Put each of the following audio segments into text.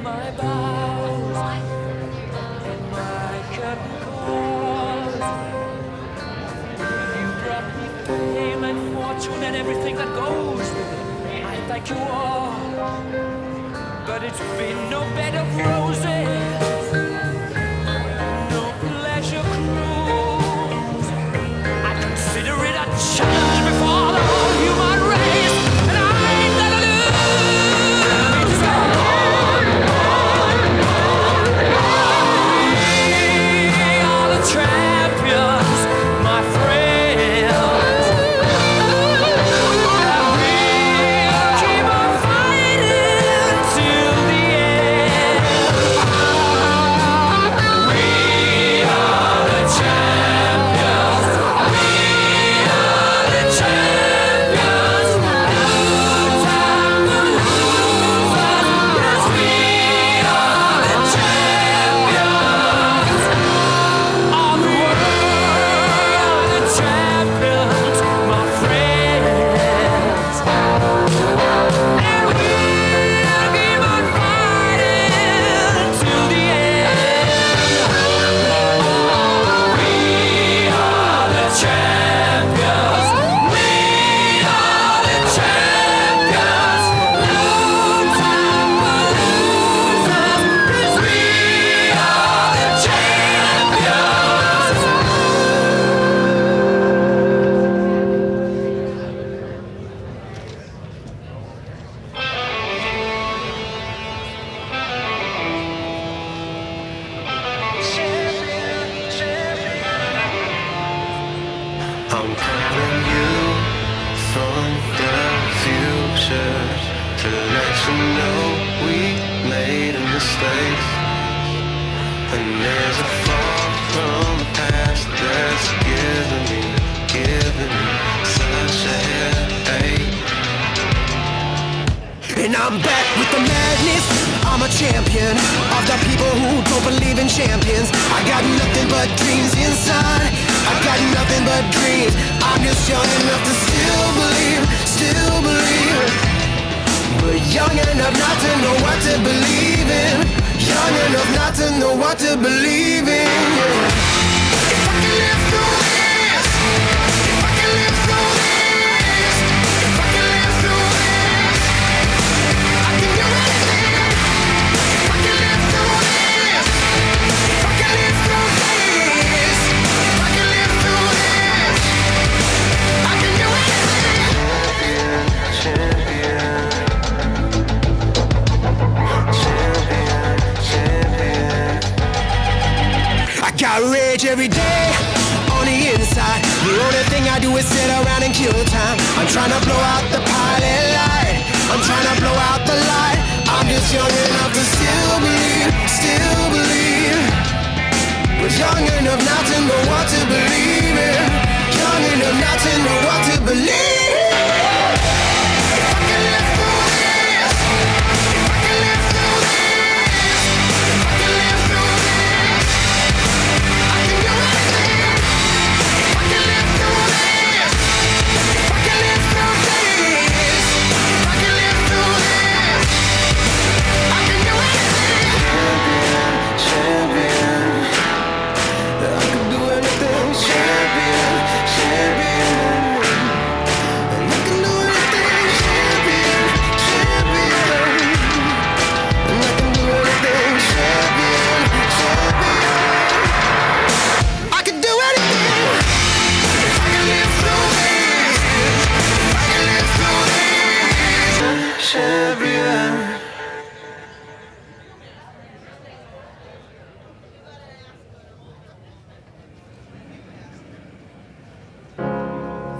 my vows and my curtain calls. You brought me fame and fortune and everything that goes with it. I thank you all, but it's been no bed of roses, no pleasure cruise. I consider it a challenge before the whole human race, and I ain't gonna lose. We are the champions, my friends. We'll keep on fighting till the end. We are the champions. We are the champions. No time for losers. Yes, we are the champions of the world. The champions, my friends. And we'll keep on fighting till the end. We are the champions. We are the champions. No time for losers, 'cause we are the champions. I'm calling you from the future to let you know we made a mistake. And there's a fall from the past that's giving me such a headache. And I'm back with the madness. I'm a champion of the people who don't believe in champions. I got nothing but dreams inside. I got nothing but dreams. I'm just young enough to still believe. But young enough not to know what to believe in. Young enough not to know what to believe in. Yeah. If I can live through this, if I can live through this, if I can live through this, I can do anything. If I can live through this, if I can live through this, if I can live through this, I can do anything. Champion, champion. I got rage every day on the inside. The only thing I do is sit around and kill time. I'm trying to blow out the pilot light. I'm trying to blow out the light. I'm just young enough to still believe. But young enough not to know what to believe in. Young enough not to know what to believe. If I can live through this, if I can live through this, if I can live through this, I can do anything. If I can live through this, if I can live through this, if I can live through this, I can do anything. Champion, I can do anything. champion, champion. And I can do anything. Champion. And I can do anything. Champion. I can do anything. If I can live through this, if I can live through this, Champion.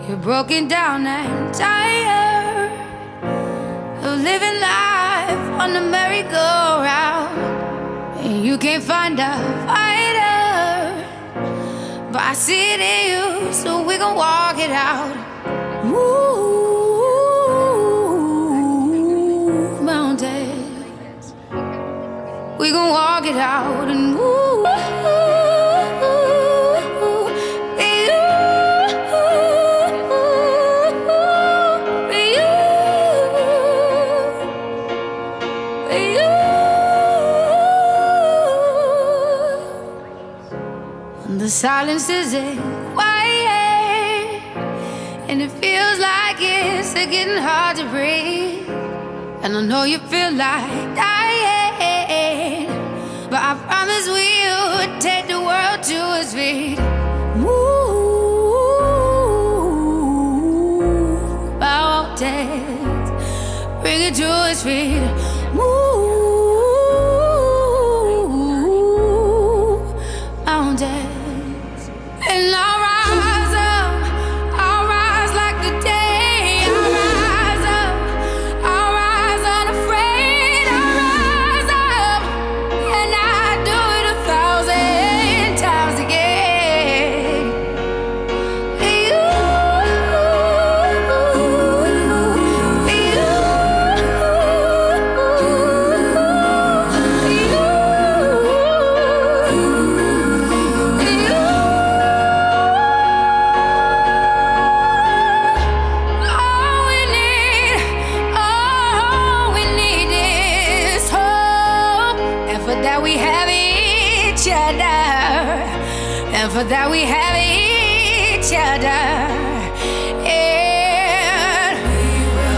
You're broken down and tired of living life on the merry-go-round, and you can't find a fighter, but I see it in you, so we gon' walk it out. Move mountains, we gon' walk it out and move. the silence isn't quiet, and it feels like it's getting hard to breathe. And I know you feel like dying, but I promise we'll take the world to its feet. Move mountains, bring it to its feet. Move mountains, and I'll rise up. I'll rise like the day. I'll rise up. I'll rise unafraid. I'll rise up, and I do it 1,000 times again. All we need is hope, and for that we have each other, and for that we have each other. And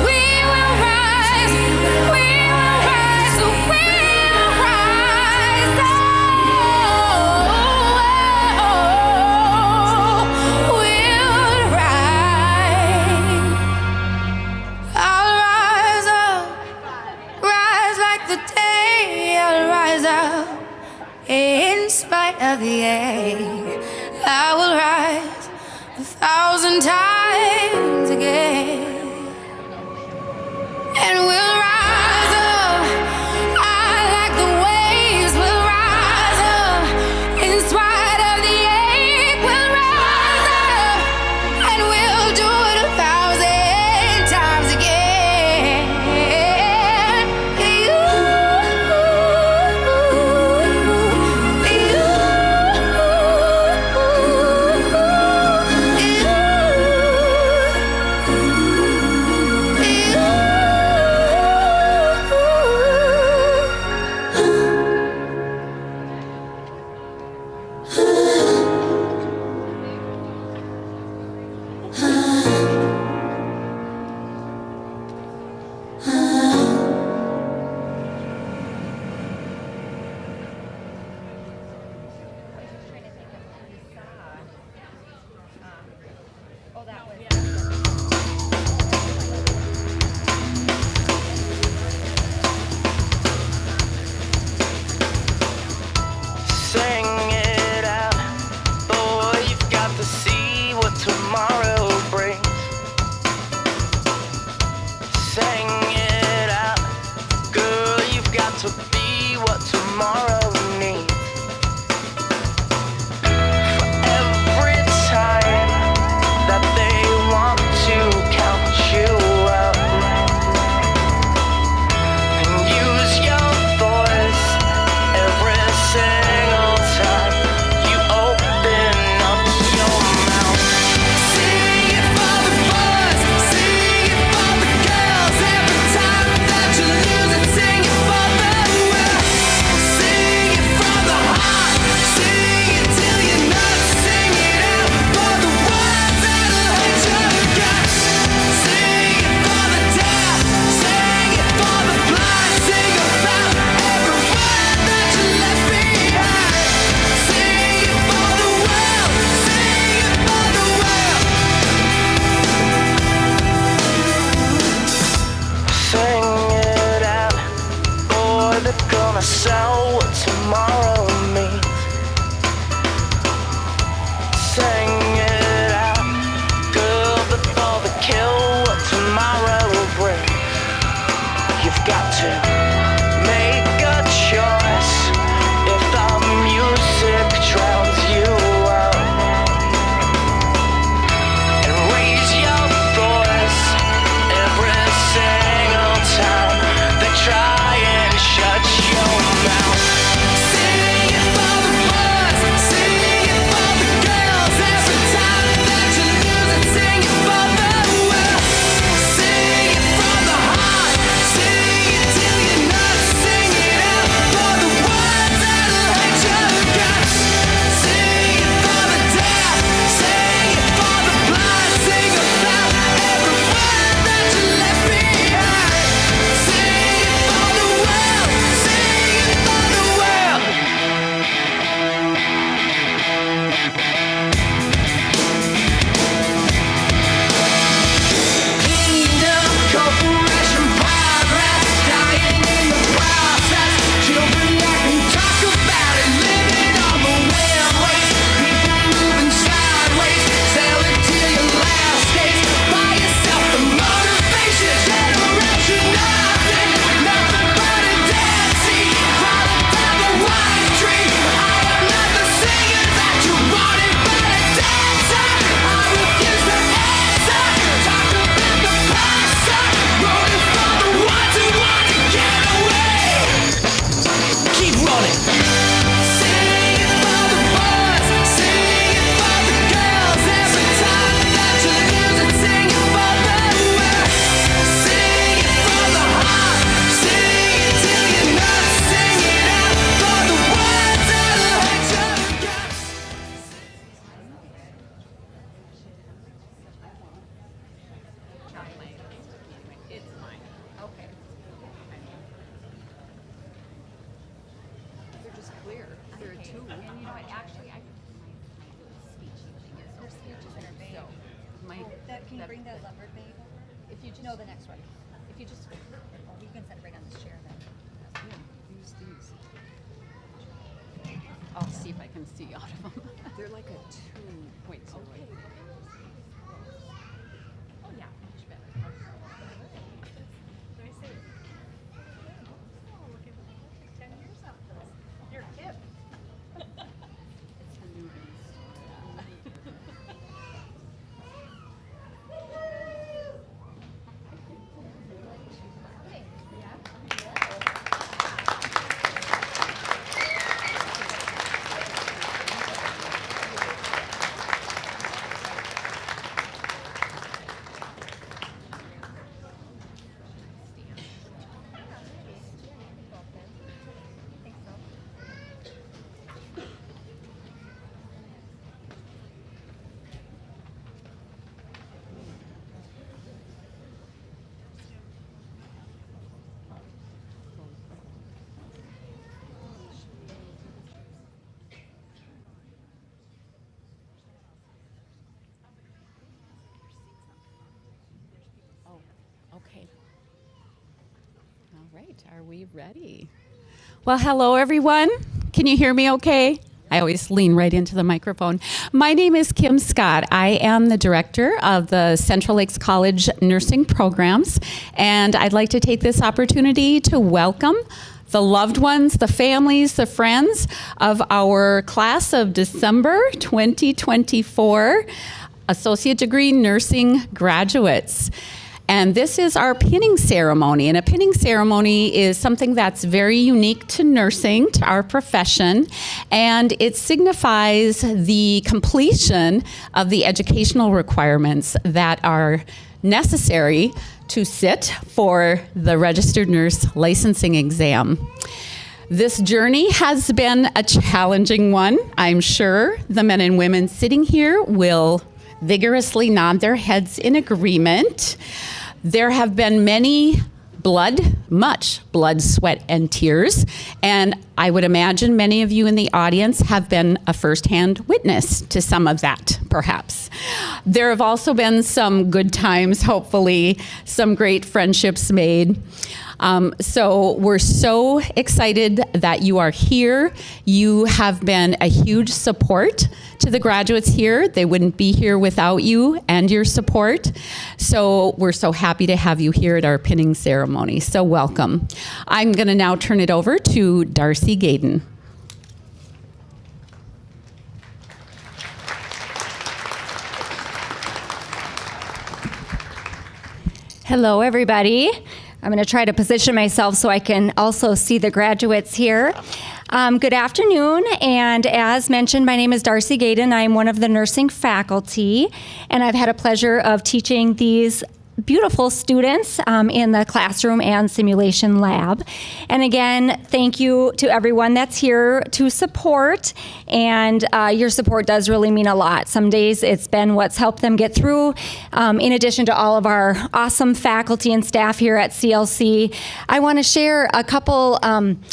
we will rise, we will rise, we will rise. Oh, we'll rise. I'll rise up, rise like the day. I'll rise up in spite of the ache. I will rise 1,000 times again, and we'll rise up. I like the waves. We'll rise up in spite of the ache. We'll rise up, and we'll do it 1,000 times again. Sing it out, boy, you've got to see what tomorrow brings. Sing it out, girl, you've got to be what tomorrow needs. For every time that they want to count you out and use your voice every single time you open up your mouth. Sing it for the boys, sing it for the girls. Every time that you lose it, sing it for the world. Sing it from the heart, sing it till you're nuts. Sing it out for the ones that'll hurt your guts. Sing it for the deaf, sing it for the blind. Sing about every word that you left behind. Sing it for the world, sing it for the world. Sing it out, boy, they're gonna sell what tomorrow means. Sing it out, girl, before they kill what tomorrow brings. You've got to make a choice if the music drowns you out, and raise your voice every single time they try and shut your mouth. Sing it for the know what, actually, I can do my speech usually is her speech is in her bag. Can you bring the leopard bag over? If you just, No, the next one. if you just, Or you can set it right on this chair then. use these. I'll see if I can see out of them. They're like a 2.0. Okay. Oh, yeah, much better. Let me see. Oh, look at 10 years after this. You're hip. It's the new Okay. All right, are we ready? Well, hello everyone. Can you hear me okay? I always lean right into the microphone. My name is Kim Scott. I am the director of the Central Lakes College nursing programs, and I'd like to take this opportunity to welcome the loved ones, the families, the friends of our class of December 2024 Associate Degree Nursing graduates. And this is our pinning ceremony. And a pinning ceremony is something that's very unique to nursing, to our profession. And it signifies the completion of the educational requirements that are necessary to sit for the registered nurse licensing exam. This journey has been a challenging one. I'm sure the men and women sitting here will vigorously nod their heads in agreement. There have been much blood, sweat, and tears, and I would imagine many of you in the audience have been a firsthand witness to some of that, perhaps. There have also been some good times, hopefully, some great friendships made. So we're so excited that you are here. You have been a huge support to the graduates here. They wouldn't be here without you and your support. So we're so happy to have you here at our pinning ceremony. So welcome. I'm going to now turn it over to Darcy Gaden. Hello, everybody. I'm going to try to position myself so I can also see the graduates here. Good afternoon, and as mentioned, my name is Darcy Gaden. I'm one of the nursing faculty, and I've had a pleasure of teaching these beautiful students in the classroom and simulation lab. And again, thank you to everyone that's here to support, and your support does really mean a lot. Some days it's been what's helped them get through. In addition to all of our awesome faculty and staff here at CLC, I want to share a couple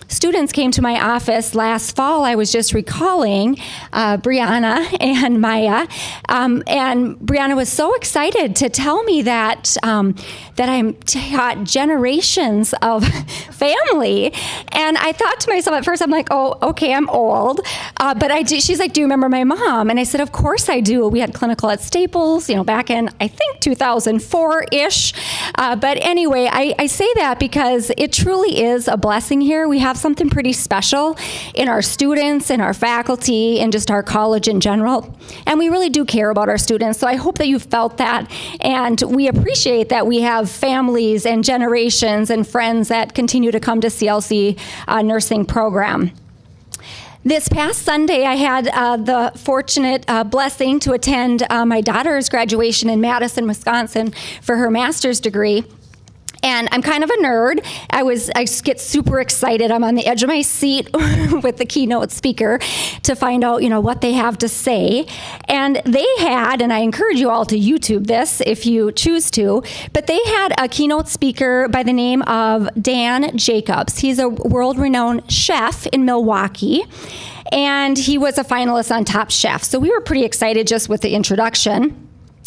students came to my office last fall. I was just recalling Brianna and Maya, and Brianna was so excited to tell me that I'm taught generations of family. And I thought to myself at first, I'm like, oh, okay, I'm old. But she's like, do you remember my mom? And I said, of course I do. We had clinical at Staples, back in, I think, 2004-ish. But anyway, I say that because it truly is a blessing here. We have something pretty special in our students, in our faculty, and just our college in general. And we really do care about our students. So I hope that you felt that. And we appreciate that we have families and generations and friends that continue to come to CLC nursing program. This past Sunday, I had the fortunate blessing to attend my daughter's graduation in Madison, Wisconsin for her master's degree. And I'm kind of a nerd. I get super excited. I'm on the edge of my seat with the keynote speaker to find out, what they have to say. And they had, and I encourage you all to YouTube this if you choose to, but they had a keynote speaker by the name of Dan Jacobs. He's a world-renowned chef in Milwaukee, and he was a finalist on Top Chef. So we were pretty excited just with the introduction.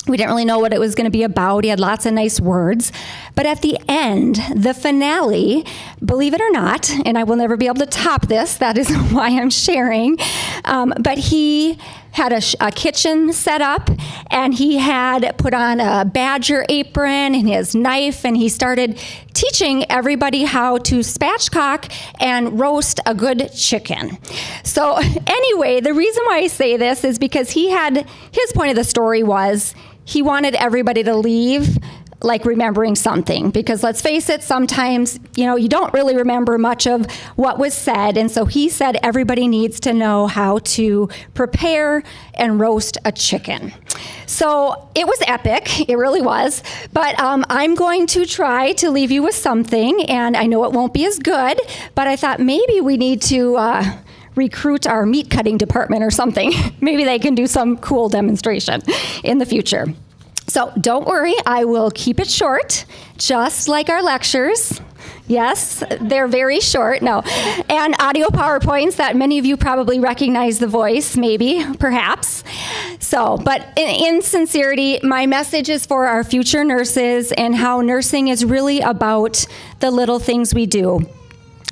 We didn't really know what it was going to be about. He had lots of nice words. But at the end, the finale, believe it or not, and I will never be able to top this, that is why I'm sharing, but he had a kitchen set up, and he had put on a badger apron and his knife, and he started teaching everybody how to spatchcock and roast a good chicken. So anyway, the reason why I say this is because his point of the story was he wanted everybody to leave like remembering something, because let's face it, sometimes, you don't really remember much of what was said. And so he said everybody needs to know how to prepare and roast a chicken. So it was epic, it really was. But I'm going to try to leave you with something, and I know it won't be as good, but I thought maybe we need to recruit our meat cutting department or something. Maybe they can do some cool demonstration in the future. So don't worry, I will keep it short, just like our lectures. Yes, they're very short, no. And audio PowerPoints that many of you probably recognize the voice, maybe, perhaps. So, but in sincerity, my message is for our future nurses and how nursing is really about the little things we do.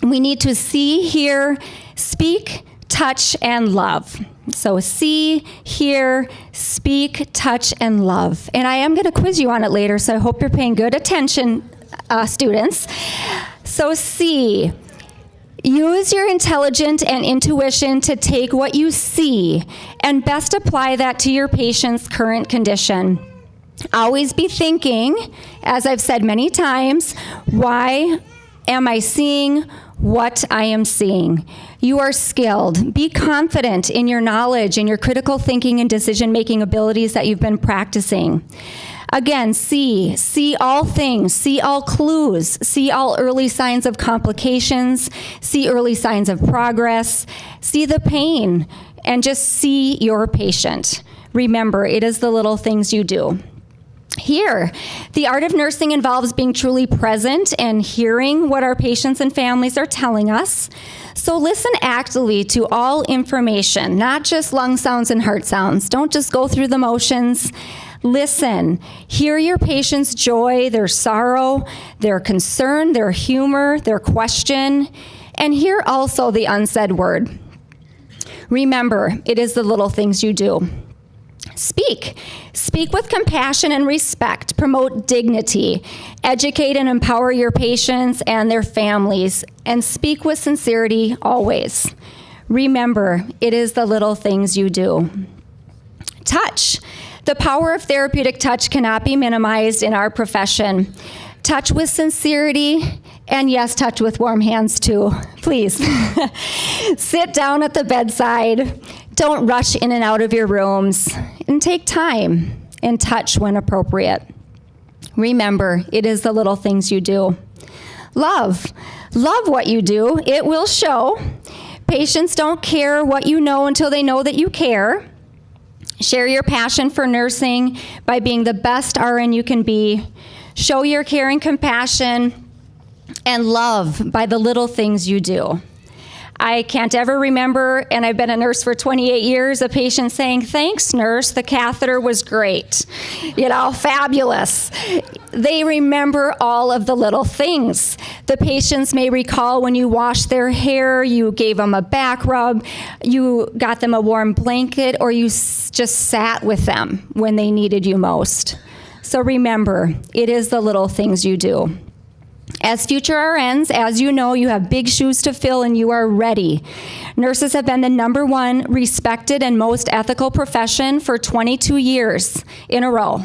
We need to see, hear, speak, touch, and love. So see, hear, speak, touch, and love. And I am going to quiz you on it later, so I hope you're paying good attention, students. So see. Use your intelligence and intuition to take what you see and best apply that to your patient's current condition. Always be thinking, as I've said many times, why am I seeing what I am seeing? You are skilled. Be confident in your knowledge and your critical thinking and decision-making abilities that you've been practicing. Again, see all things, see all clues, see all early signs of complications, see early signs of progress, see the pain, and just see your patient. Remember, it is the little things you do. Here, the art of nursing involves being truly present and hearing what our patients and families are telling us. So listen actively to all information, not just lung sounds and heart sounds. Don't just go through the motions. Listen. Hear your patient's joy, their sorrow, their concern, their humor, their question, and hear also the unsaid word. Remember, it is the little things you do. Speak. Speak with compassion and respect. Promote dignity. Educate and empower your patients and their families. And speak with sincerity always. Remember, it is the little things you do. Touch. The power of therapeutic touch cannot be minimized in our profession. Touch with sincerity, and yes, touch with warm hands too, please. Sit down at the bedside. Don't rush in and out of your rooms, and take time and touch when appropriate. Remember, it is the little things you do. Love. Love what you do. It will show. Patients don't care what you know until they know that you care. Share your passion for nursing by being the best RN you can be. Show your care and compassion, and love by the little things you do. I can't ever remember, and I've been a nurse for 28 years, a patient saying, "Thanks, nurse, the catheter was great." Fabulous. They remember all of the little things. The patients may recall when you washed their hair, you gave them a back rub, you got them a warm blanket, or you just sat with them when they needed you most. So remember, it is the little things you do. As future RNs, as you know, you have big shoes to fill and you are ready. Nurses have been the #1 respected and most ethical profession for 22 years in a row.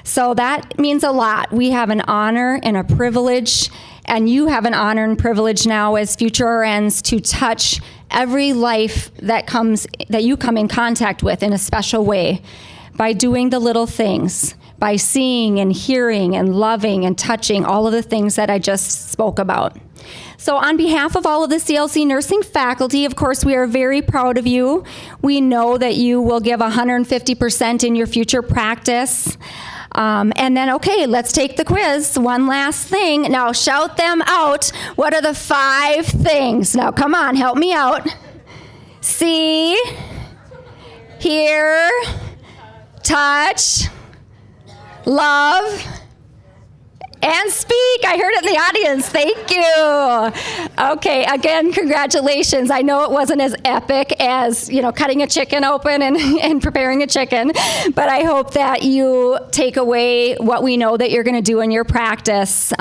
So that means a lot. We have an honor and a privilege, and you have an honor and privilege now as future RNs to touch every life that you come in contact with in a special way by doing the little things, by seeing and hearing and loving and touching all of the things that I just spoke about. So on behalf of all of the CLC nursing faculty, of course, we are very proud of you. We know that you will give 150% in your future practice. And then, okay, let's take the quiz. One last thing. Now shout them out. What are the 5 things? Now come on, help me out. See, hear, touch, love, and speak. I heard it in the audience. Thank you. Okay, again, congratulations. I know it wasn't as epic as, cutting a chicken open and preparing a chicken, but I hope that you take away what we know that you're going to do in your practice.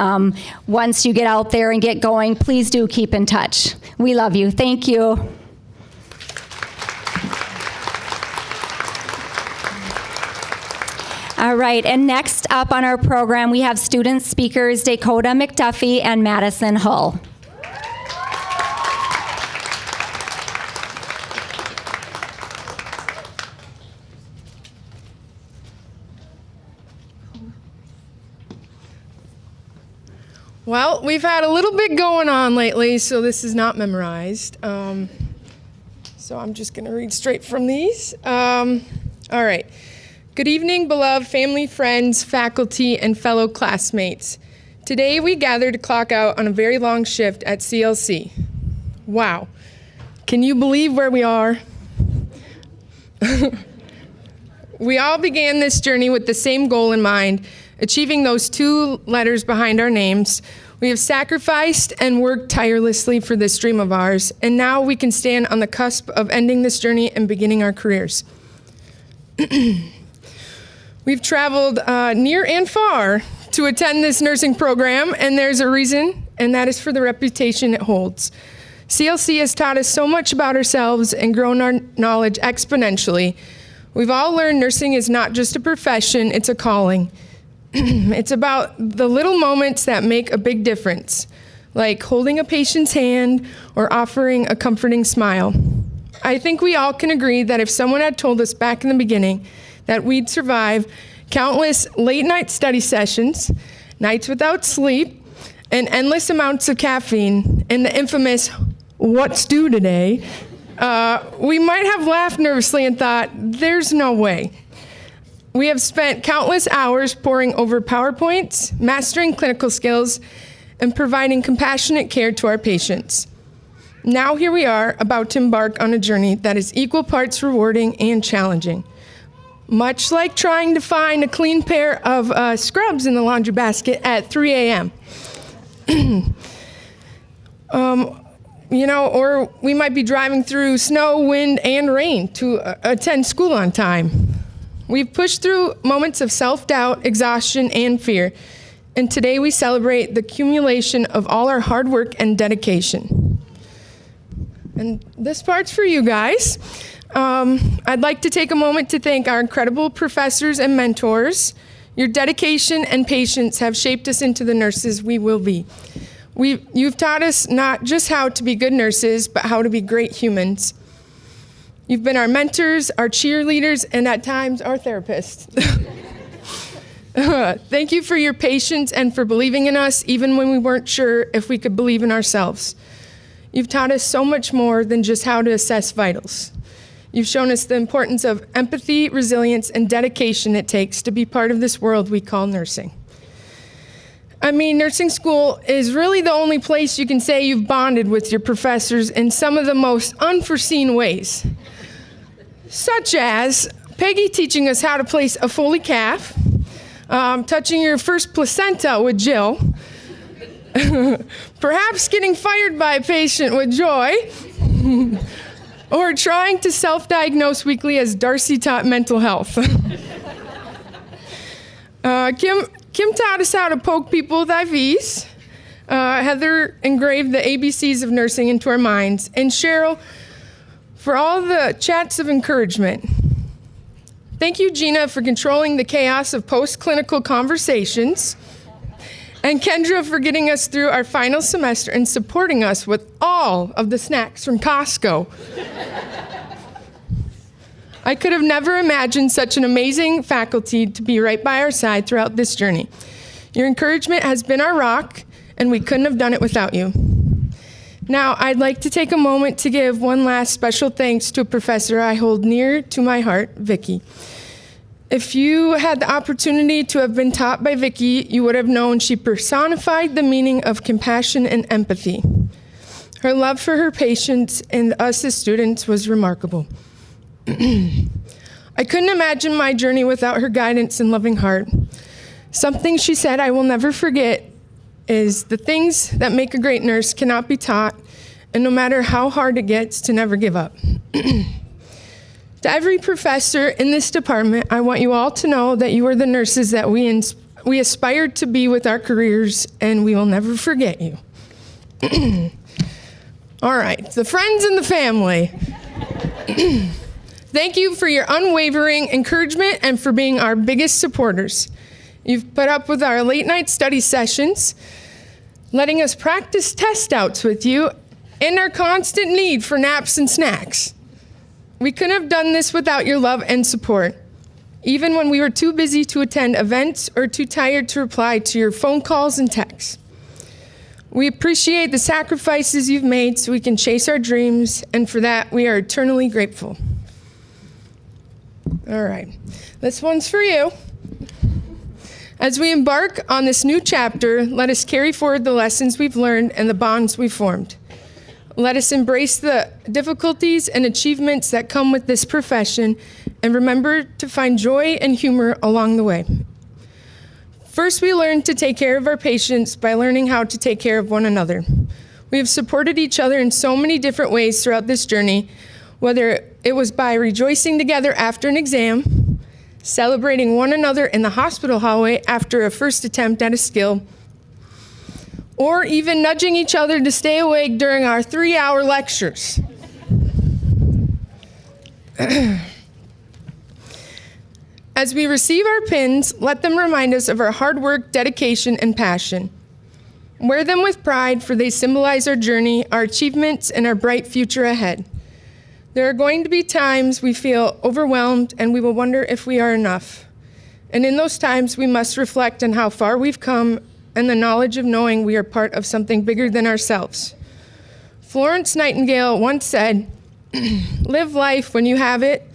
Once you get out there and get going, please do keep in touch. We love you. Thank you. All right, and next up on our program, we have student speakers Dakota McDuffie and Madison Hull. Well, we've had a little bit going on lately, so this is not memorized. So I'm just going to read straight from these. All right. Good evening, beloved family, friends, faculty, and fellow classmates. Today we gather to clock out on a very long shift at CLC. Wow. Can you believe where we are? We all began this journey with the same goal in mind, achieving those 2 letters behind our names. We have sacrificed and worked tirelessly for this dream of ours, and now we can stand on the cusp of ending this journey and beginning our careers. We've traveled near and far to attend this nursing program, and there's a reason, and that is for the reputation it holds. CLC has taught us so much about ourselves and grown our knowledge exponentially. We've all learned nursing is not just a profession, it's a calling. It's about the little moments that make a big difference, like holding a patient's hand or offering a comforting smile. I think we all can agree that if someone had told us back in the beginning that we'd survive countless late-night study sessions, nights without sleep, and endless amounts of caffeine, and the infamous, "what's due today?" We might have laughed nervously and thought, there's no way. We have spent countless hours poring over PowerPoints, mastering clinical skills, and providing compassionate care to our patients. Now here we are, about to embark on a journey that is equal parts rewarding and challenging. Much like trying to find a clean pair of scrubs in the laundry basket at 3 a.m. Or we might be driving through snow, wind, and rain to attend school on time. We've pushed through moments of self-doubt, exhaustion, and fear, and today we celebrate the accumulation of all our hard work and dedication. And this part's for you guys. I'd like to take a moment to thank our incredible professors and mentors. Your dedication and patience have shaped us into the nurses we will be. You've taught us not just how to be good nurses, but how to be great humans. You've been our mentors, our cheerleaders, and at times our therapists. Thank you for your patience and for believing in us, even when we weren't sure if we could believe in ourselves. You've taught us so much more than just how to assess vitals. You've shown us the importance of empathy, resilience, and dedication it takes to be part of this world we call nursing. I mean, nursing school is really the only place you can say you've bonded with your professors in some of the most unforeseen ways, such as Peggy teaching us how to place a Foley calf, touching your first placenta with Jill, perhaps getting fired by a patient with joy, or trying to self-diagnose weekly as Darcy taught mental health. Kim taught us how to poke people with IVs. Heather engraved the ABCs of nursing into our minds. And Cheryl, for all the chats of encouragement. Thank you, Gina, for controlling the chaos of post-clinical conversations. And Kendra for getting us through our final semester and supporting us with all of the snacks from Costco. I could have never imagined such an amazing faculty to be right by our side throughout this journey. Your encouragement has been our rock, and we couldn't have done it without you. Now, I'd like to take a moment to give one last special thanks to a professor I hold near to my heart, Vicki. If you had the opportunity to have been taught by Vicki, you would have known she personified the meaning of compassion and empathy. Her love for her patients and us as students was remarkable. I couldn't imagine my journey without her guidance and loving heart. Something she said I will never forget is the things that make a great nurse cannot be taught, and no matter how hard it gets, to never give up. To every professor in this department, I want you all to know that you are the nurses that we aspire to be with our careers, and we will never forget you. All right, the friends and the family. Thank you for your unwavering encouragement and for being our biggest supporters. You've put up with our late night study sessions, letting us practice test outs with you, and our constant need for naps and snacks. We couldn't have done this without your love and support, even when we were too busy to attend events or too tired to reply to your phone calls and texts. We appreciate the sacrifices you've made so we can chase our dreams, and for that, we are eternally grateful. All right, this one's for you. As we embark on this new chapter, let us carry forward the lessons we've learned and the bonds we've formed. Let us embrace the difficulties and achievements that come with this profession, and remember to find joy and humor along the way. First, we learned to take care of our patients by learning how to take care of one another. We have supported each other in so many different ways throughout this journey, whether it was by rejoicing together after an exam, celebrating one another in the hospital hallway after a first attempt at a skill, or even nudging each other to stay awake during our 3-hour lectures. As we receive our pins, let them remind us of our hard work, dedication, and passion. Wear them with pride, for they symbolize our journey, our achievements, and our bright future ahead. There are going to be times we feel overwhelmed and we will wonder if we are enough. And in those times, we must reflect on how far we've come and the knowledge of knowing we are part of something bigger than ourselves. Florence Nightingale once said, "Live life when you have it.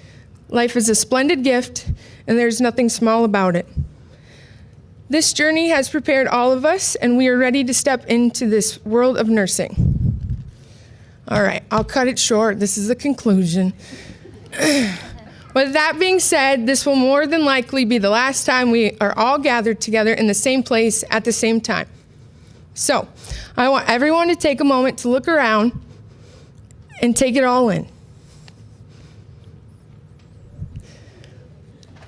Life is a splendid gift, and there's nothing small about it." This journey has prepared all of us, and we are ready to step into this world of nursing. All right, I'll cut it short. This is the conclusion. With that being said, this will more than likely be the last time we are all gathered together in the same place at the same time. So, I want everyone to take a moment to look around and take it all in.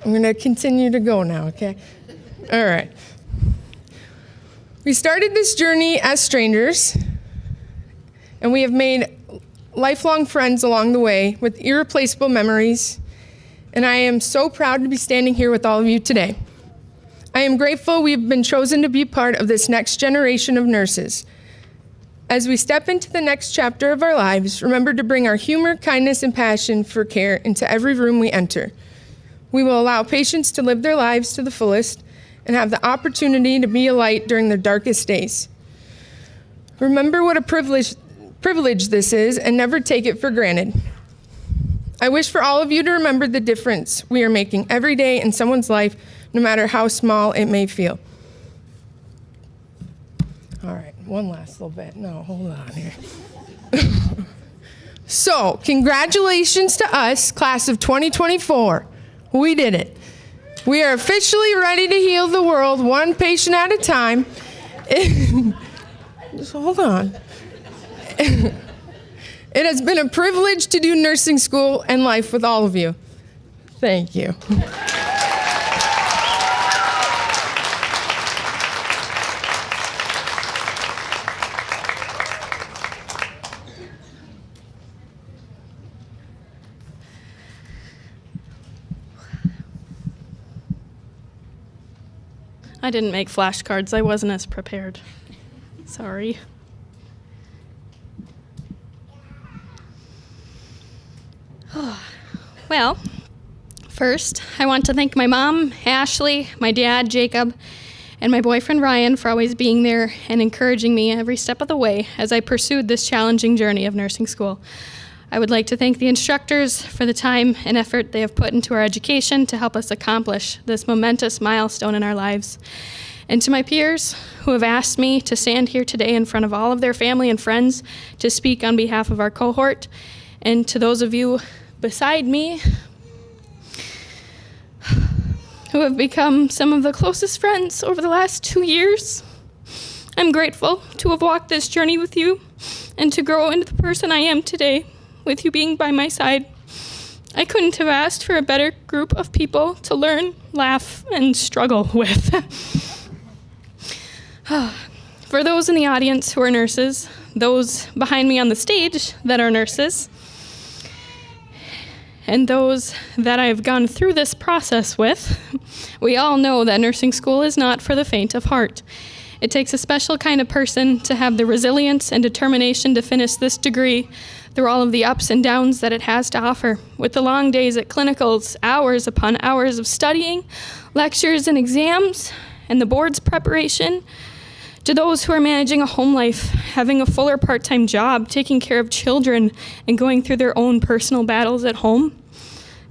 I'm going to continue to go now, okay? All right. We started this journey as strangers, and we have made lifelong friends along the way with irreplaceable memories, and I am so proud to be standing here with all of you today. I am grateful we've been chosen to be part of this next generation of nurses. As we step into the next chapter of our lives, remember to bring our humor, kindness, and passion for care into every room we enter. We will allow patients to live their lives to the fullest and have the opportunity to be a light during their darkest days. Remember what a privilege this is, and never take it for granted. I wish for all of you to remember the difference we are making every day in someone's life, no matter how small it may feel. All right, one last little bit. No, hold on here. So, congratulations to us, class of 2024. We did it. We are officially ready to heal the world one patient at a time. Just hold on. It has been a privilege to do nursing school and life with all of you. Thank you. I didn't make flashcards. I wasn't as prepared. Sorry. Well, First, I want to thank my mom, Ashley, my dad, Jacob, and my boyfriend, Ryan, for always being there and encouraging me every step of the way as I pursued this challenging journey of nursing school. I would like to thank the instructors for the time and effort they have put into our education to help us accomplish this momentous milestone in our lives. And to my peers who have asked me to stand here today in front of all of their family and friends to speak on behalf of our cohort, and to those of you beside me who have become some of the closest friends over the last 2 years. I'm grateful to have walked this journey with you and to grow into the person I am today with you being by my side. I couldn't have asked for a better group of people to learn, laugh, and struggle with. For those in the audience who are nurses, those behind me on the stage that are nurses, and those that I have gone through this process with, we all know that nursing school is not for the faint of heart. It takes a special kind of person to have the resilience and determination to finish this degree through all of the ups and downs that it has to offer, with the long days at clinicals, hours upon hours of studying, lectures and exams, and the board's preparation, to those who are managing a home life, having a full or part-time job, taking care of children, and going through their own personal battles at home.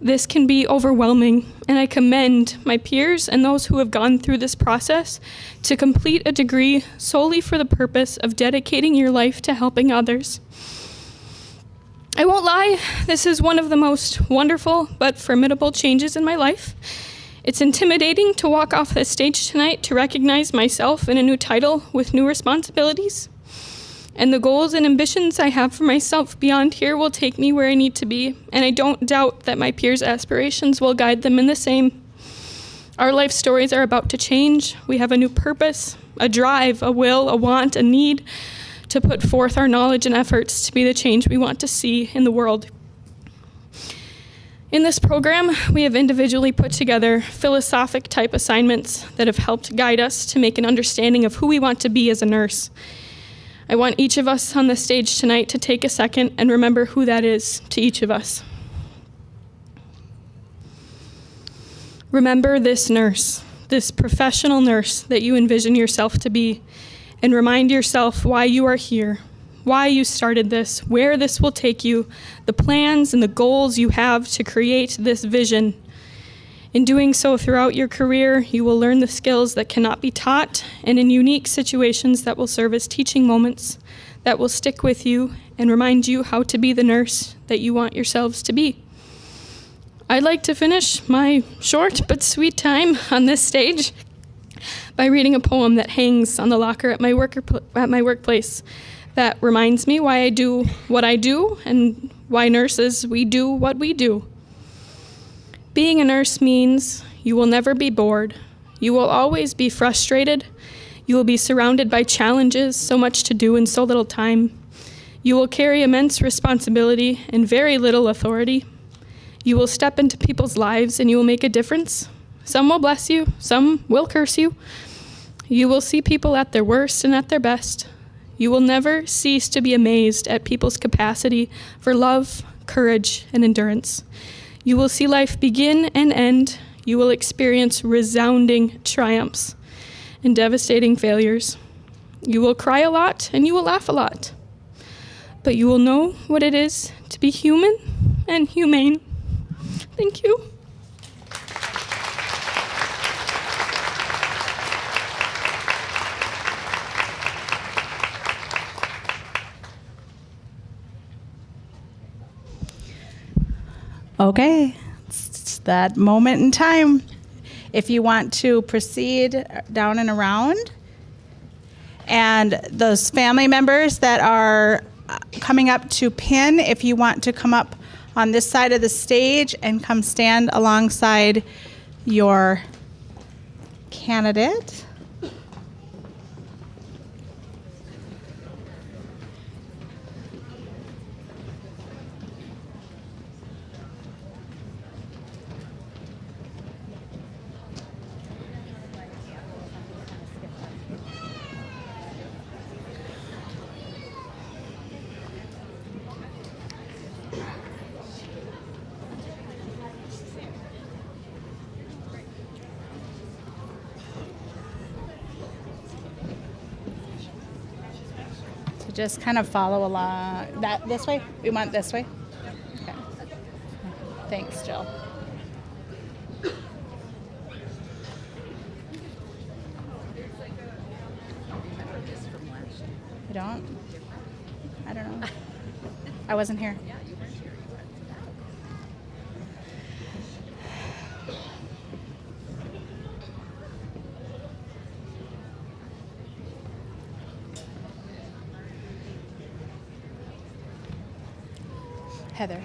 This can be overwhelming, and I commend my peers and those who have gone through this process to complete a degree solely for the purpose of dedicating your life to helping others. I won't lie, this is one of the most wonderful but formidable changes in my life. It's intimidating to walk off this stage tonight to recognize myself in a new title with new responsibilities. And the goals and ambitions I have for myself beyond here will take me where I need to be, and I don't doubt that my peers' aspirations will guide them in the same. Our life stories are about to change. We have a new purpose, a drive, a will, a want, a need to put forth our knowledge and efforts to be the change we want to see in the world. In this program, we have individually put together philosophic type assignments that have helped guide us to make an understanding of who we want to be as a nurse. I want each of us on the stage tonight to take a second and remember who that is to each of us. Remember this nurse, this professional nurse that you envision yourself to be, and remind yourself why you are here, why you started this, where this will take you, the plans and the goals you have to create this vision. In doing so throughout your career, you will learn the skills that cannot be taught, and in unique situations that will serve as teaching moments that will stick with you and remind you how to be the nurse that you want yourselves to be. I'd like to finish my short but sweet time on this stage by reading a poem that hangs on the locker at my workplace that reminds me why I do what I do and why nurses, we do what we do. Being a nurse means you will never be bored. You will always be frustrated. You will be surrounded by challenges, so much to do in so little time. You will carry immense responsibility and very little authority. You will step into people's lives and you will make a difference. Some will bless you, some will curse you. You will see people at their worst and at their best. You will never cease to be amazed at people's capacity for love, courage, and endurance. You will see life begin and end. You will experience resounding triumphs and devastating failures. You will cry a lot and you will laugh a lot. But you will know what it is to be human and humane. Thank you. Okay, it's that moment in time. If you want to proceed down and around, and those family members that are coming up to pin, if you want to come up on this side of the stage and come stand alongside your candidate. just kind of follow along. This way? We want this way? Okay. Thanks, Jill. You don't? I don't know. I wasn't here. Heather.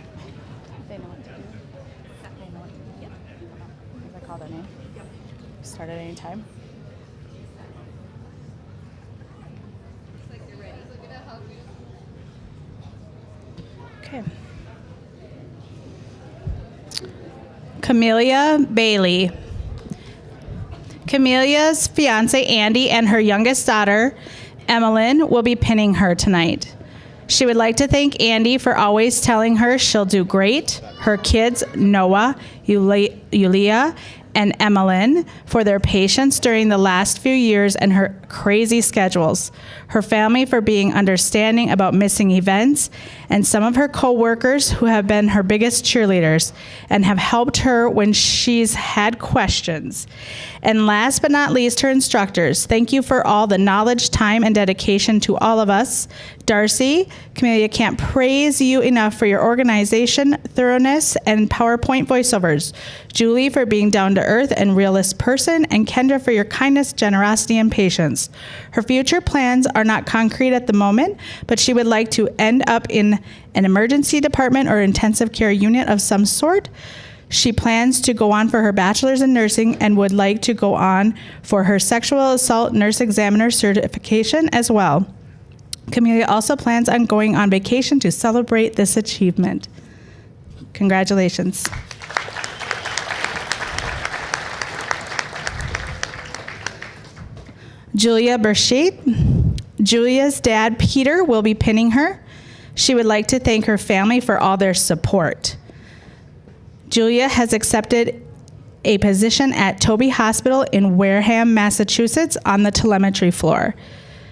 They know what to do. They know what to do. Yep. If I call their name. Start at any time. Okay. Camellia Bailey. Camelia's fiance Andy and her youngest daughter, Emmeline, will be pinning her tonight. She would like to thank Andy for always telling her she'll do great, her kids, Noah, Yulia, and Emmeline, for their patience during the last few years and her crazy schedules, her family for being understanding about missing events, and some of her co-workers who have been her biggest cheerleaders and have helped her when she's had questions. And last but not least, her instructors. Thank you for all the knowledge, time, and dedication to all of us. Darcy, Camellia can't praise you enough for your organization, thoroughness, and PowerPoint voiceovers. Julie for being down to earth and realist person, and Kendra for your kindness, generosity, and patience. Her future plans are not concrete at the moment, but she would like to end up in an emergency department or intensive care unit of some sort. She plans to go on for her bachelor's in nursing and would like to go on for her sexual assault nurse examiner certification as well. Camellia also plans on going on vacation to celebrate this achievement. Congratulations. Julia Burchett. Julia's dad, Peter, will be pinning her. She would like to thank her family for all their support. Julia has accepted a position at Toby Hospital in Wareham, Massachusetts on the telemetry floor.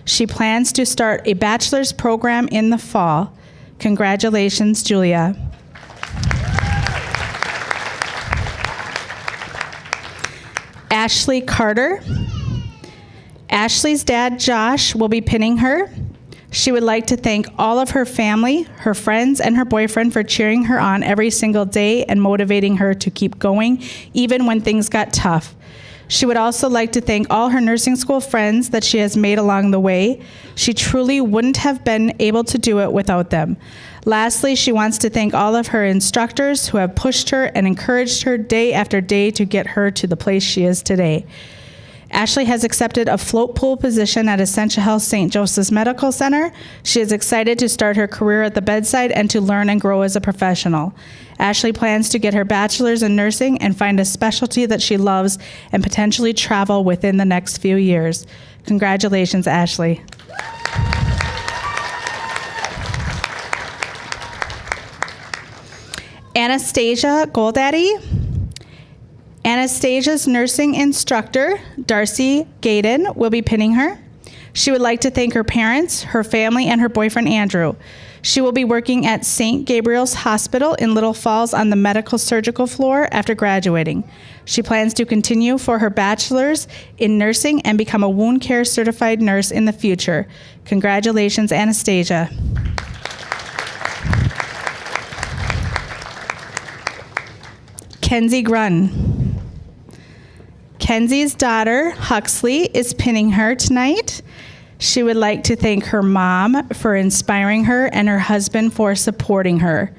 She plans to start a bachelor's program in the fall. Congratulations, Julia. Ashley Carter. Ashley's dad, Josh, will be pinning her. She would like to thank all of her family, her friends, and her boyfriend for cheering her on every single day and motivating her to keep going, even when things got tough. She would also like to thank all her nursing school friends that she has made along the way. She truly wouldn't have been able to do it without them. Lastly, she wants to thank all of her instructors who have pushed her and encouraged her day after day to get her to the place she is today. Ashley has accepted a float pool position at Essentia Health St. Joseph's Medical Center. She is excited to start her career at the bedside and to learn and grow as a professional. Ashley plans to get her bachelor's in nursing and find a specialty that she loves and potentially travel within the next few years. Congratulations, Ashley. Anastasia Goldaddy. Anastasia's nursing instructor, Darcy Gaydon, will be pinning her. She would like to thank her parents, her family, and her boyfriend, Andrew. She will be working at St. Gabriel's Hospital in Little Falls on the medical surgical floor after graduating. She plans to continue for her bachelor's in nursing and become a wound care certified nurse in the future. Congratulations, Anastasia. Kenzie Grunn. Kenzie's daughter, Huxley, is pinning her tonight. She would like to thank her mom for inspiring her and her husband for supporting her.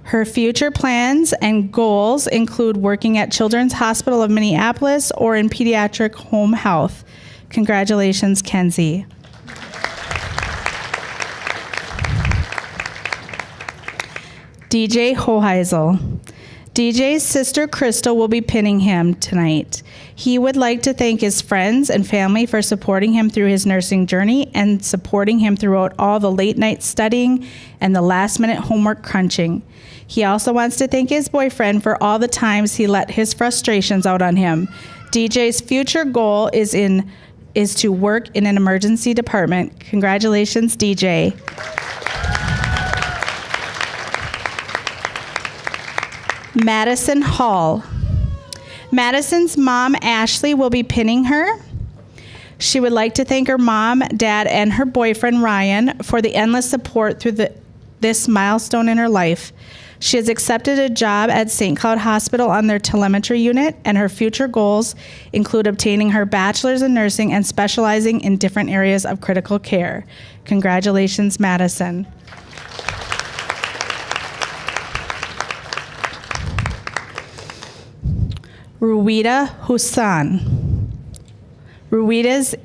Her future plans and goals include working at Children's Hospital of Minneapolis or in pediatric home health. Congratulations, Kenzie. DJ Hoheisel. DJ's sister Crystal will be pinning him tonight. He would like to thank his friends and family for supporting him through his nursing journey and supporting him throughout all the late night studying and the last minute homework crunching. He also wants to thank his boyfriend for all the times he let his frustrations out on him. DJ's future goal is in is to work in an emergency department. Congratulations, DJ. Madison Hall. Madison's mom, Ashley, will be pinning her. She would like to thank her mom, dad, and her boyfriend, Ryan, for the endless support through this milestone in her life. She has accepted a job at St. Cloud Hospital on their telemetry unit, and her future goals include obtaining her bachelor's in nursing and specializing in different areas of critical care. Congratulations, Madison. Ruwida Hussan. Ruwida's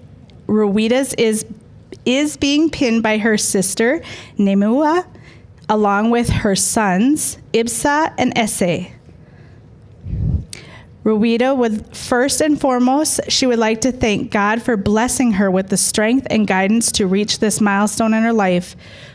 is being pinned by her sister, Nemua, along with her sons, Ibsa and Esse. Ruwida would first and foremost, she would like to thank God for blessing her with the strength and guidance to reach this milestone in her life.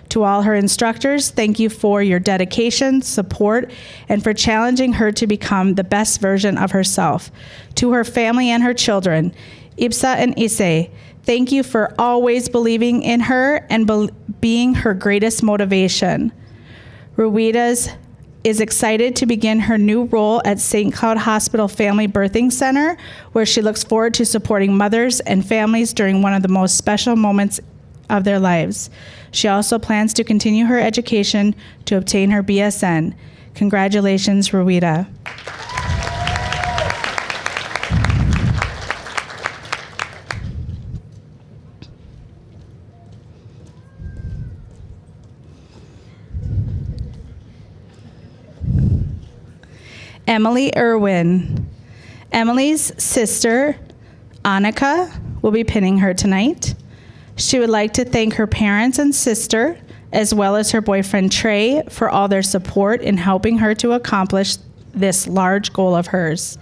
To all her instructors, thank you for your dedication, support, and for challenging her to become the best version of herself. To her family and her children, Ibsa and Isse, thank you for always believing in her and being her greatest motivation. Ruwida is excited to begin her new role at St. Cloud Hospital Family Birthing Center, where she looks forward to supporting mothers and families during one of the most special moments of their lives. She also plans to continue her education to obtain her BSN. Congratulations, Ruwida. Emily Irwin. Emily's sister, Annika, will be pinning her tonight. She would like to thank her parents and sister, as well as her boyfriend Trey, for all their support in helping her to accomplish this large goal of hers.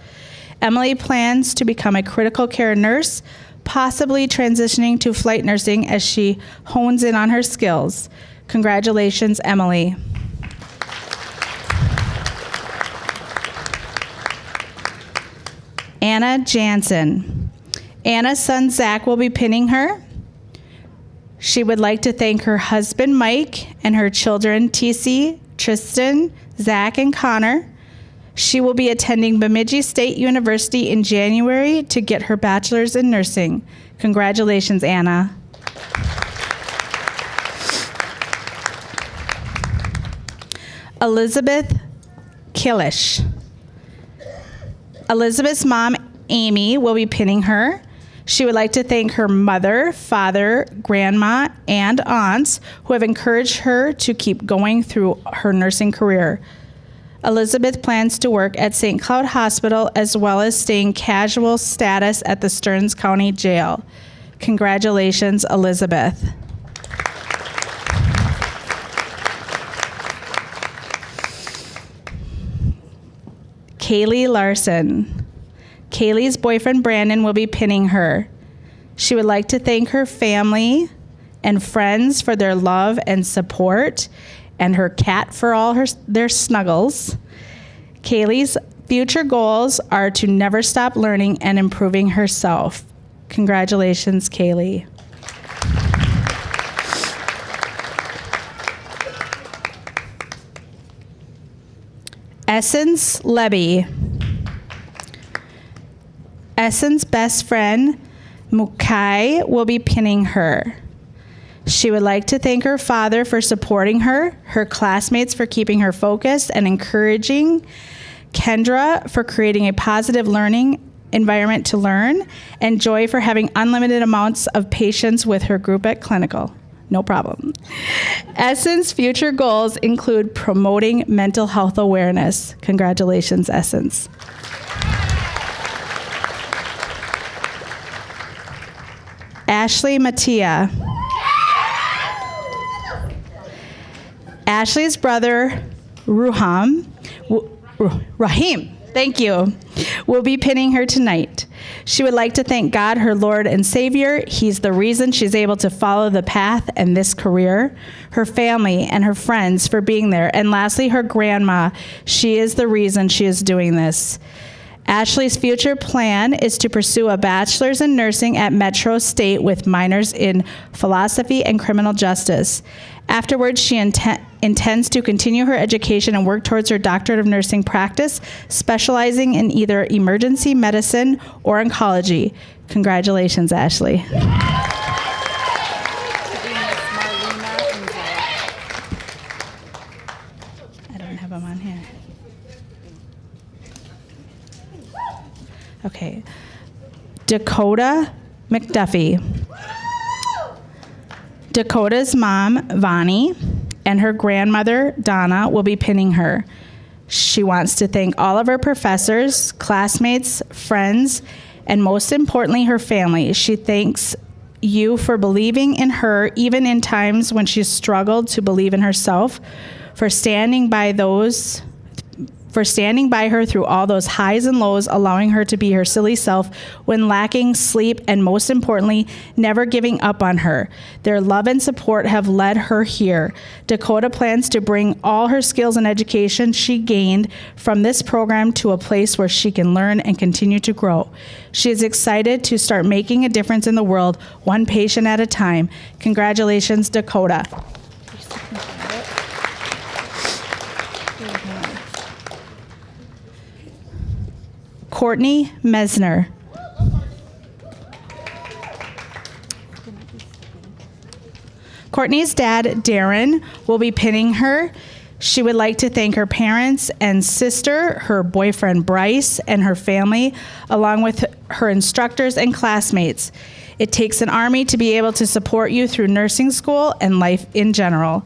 Emily plans to become a critical care nurse, possibly transitioning to flight nursing as she hones in on her skills. Congratulations, Emily. Anna Jansen. Anna's son Zach will be pinning her. She would like to thank her husband Mike and her children TC, Tristan, Zach, and Connor. She will be attending Bemidji State University in January to get her bachelor's in nursing. Congratulations, Anna. Elizabeth Killish. Elizabeth's mom, Amy, will be pinning her. She would like to thank her mother, father, grandma, and aunts who have encouraged her to keep going through her nursing career. Elizabeth plans to work at St. Cloud Hospital as well as staying casual status at the Stearns County Jail. Congratulations, Elizabeth. Kaylee Larson. Kaylee's boyfriend Brandon will be pinning her. She would like to thank her family and friends for their love and support, and her cat for all their snuggles. Kaylee's future goals are to never stop learning and improving herself. Congratulations, Kaylee. Essence Lebby. Essence best friend, Mukai, will be pinning her. She would like to thank her father for supporting her, her classmates for keeping her focused and encouraging, Kendra for creating a positive learning environment to learn, and Joy for having unlimited amounts of patience with her group at clinical. No problem. Essence future goals include promoting mental health awareness. Congratulations, Essence. Ashley Mattia. Ashley's brother, Rahim, thank you, will be pinning her tonight. She would like to thank God, her Lord and Savior. He's the reason she's able to follow the path and this career. Her family and her friends for being there. And lastly, her grandma. She is the reason she is doing this. Ashley's future plan is to pursue a bachelor's in nursing at Metro State with minors in philosophy and criminal justice. Afterwards, she intends to continue her education and work towards her doctorate of nursing practice, specializing in either emergency medicine or oncology. Congratulations, Ashley. I don't have them on here. Okay. Dakota McDuffie. Dakota's mom, Vani, and her grandmother, Donna, will be pinning her. She wants to thank all of her professors, classmates, friends, and most importantly, her family. She thanks you for believing in her, even in times when she struggled to believe in herself, for standing by her through all those highs and lows, allowing her to be her silly self when lacking sleep, and most importantly, never giving up on her. Their love and support have led her here. Dakota plans to bring all her skills and education she gained from this program to a place where she can learn and continue to grow. She is excited to start making a difference in the world, one patient at a time. Congratulations, Dakota. Courtney Mesner. Courtney's dad, Darren, will be pinning her. She would like to thank her parents and sister, her boyfriend Bryce, and her family, along with her instructors and classmates. It takes an army to be able to support you through nursing school and life in general.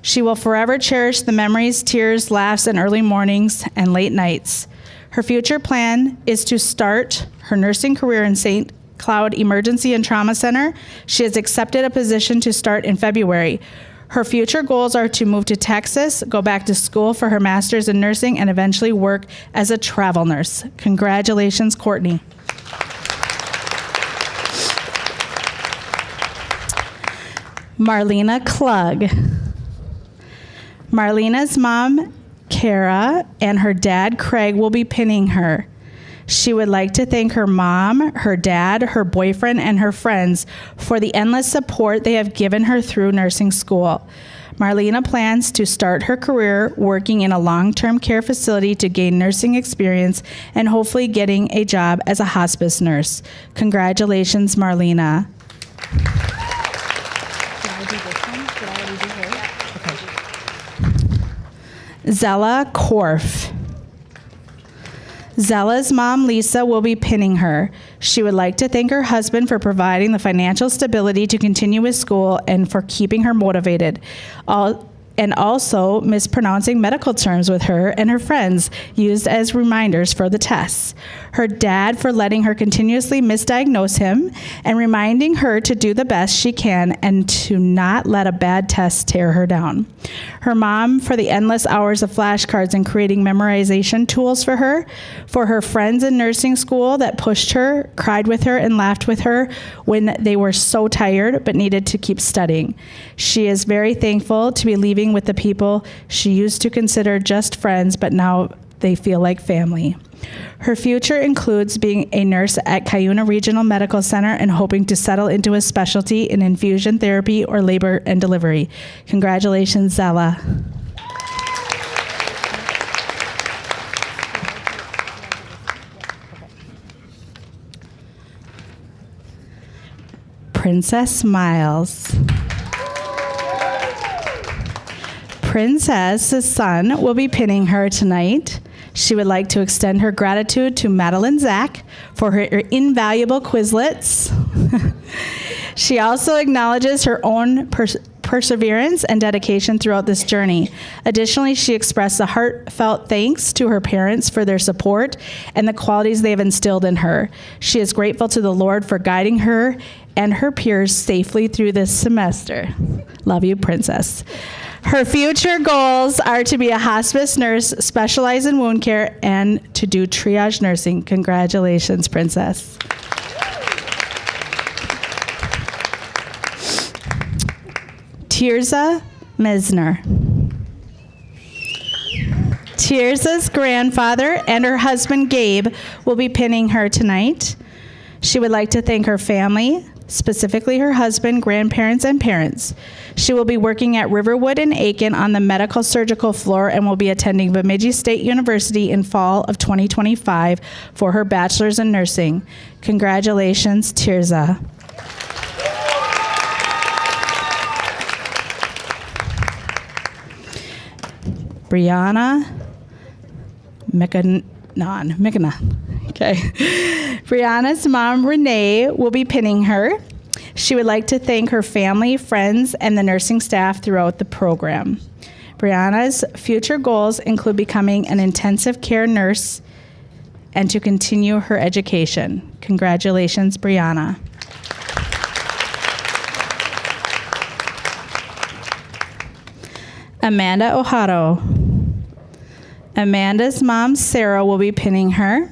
She will forever cherish the memories, tears, laughs, and early mornings and late nights. Her future plan is to start her nursing career in St. Cloud Emergency and Trauma Center. She has accepted a position to start in February. Her future goals are to move to Texas, go back to school for her master's in nursing, and eventually work as a travel nurse. Congratulations, Courtney. Marlena Klug. Marlena's mom, Kara, and her dad, Craig, will be pinning her. She would like to thank her mom, her dad, her boyfriend, and her friends for the endless support they have given her through nursing school. Marlena plans to start her career working in a long-term care facility to gain nursing experience and hopefully getting a job as a hospice nurse. Congratulations, Marlena. Zella Korf. Zella's mom, Lisa, will be pinning her. She would like to thank her husband for providing the financial stability to continue with school and for keeping her motivated. And also mispronouncing medical terms with her and her friends used as reminders for the tests. Her dad for letting her continuously misdiagnose him and reminding her to do the best she can and to not let a bad test tear her down. Her mom for the endless hours of flashcards and creating memorization tools for her friends in nursing school that pushed her, cried with her, and laughed with her when they were so tired but needed to keep studying. She is very thankful to be leaving with the people she used to consider just friends, but now they feel like family. Her future includes being a nurse at Cuyuna Regional Medical Center and hoping to settle into a specialty in infusion therapy or labor and delivery. Congratulations, Zella. Princess Miles. Princess's son will be pinning her tonight. She would like to extend her gratitude to Madeline Zach for her invaluable Quizlets. She also acknowledges her own perseverance and dedication throughout this journey. Additionally, she expressed a heartfelt thanks to her parents for their support and the qualities they have instilled in her. She is grateful to the Lord for guiding her and her peers safely through this semester. Love you, Princess. Her future goals are to be a hospice nurse, specialize in wound care, and to do triage nursing. Congratulations, Princess. Tirza Mesner. Tirza's grandfather and her husband Gabe will be pinning her tonight. She would like to thank her family, specifically her husband, grandparents, and parents. She will be working at Riverwood in Aiken on the medical surgical floor and will be attending Bemidji State University in fall of 2025 for her bachelor's in nursing. Congratulations, Tirza. Brianna Mikana. Okay. Brianna's mom, Renee, will be pinning her. She would like to thank her family, friends, and the nursing staff throughout the program. Brianna's future goals include becoming an intensive care nurse and to continue her education. Congratulations, Brianna. Amanda Ohado. Amanda's mom, Sarah, will be pinning her.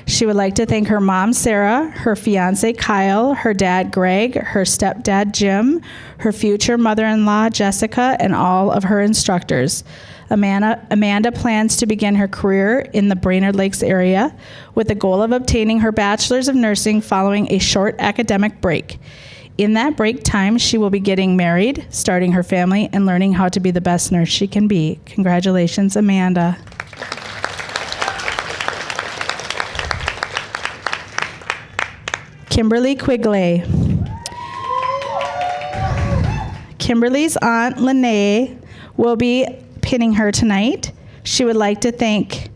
She would like to thank her mom, Sarah, her fiance, Kyle, her dad, Greg, her stepdad, Jim, her future mother-in-law, Jessica, and all of her instructors. Amanda plans to begin her career in the Brainerd Lakes area with the goal of obtaining her bachelor's of nursing following a short academic break. In that break time, she will be getting married, starting her family, and learning how to be the best nurse she can be. Congratulations, Amanda. Kimberly Quigley. Kimberly's aunt, Lene, will be pinning her tonight. She would like to thank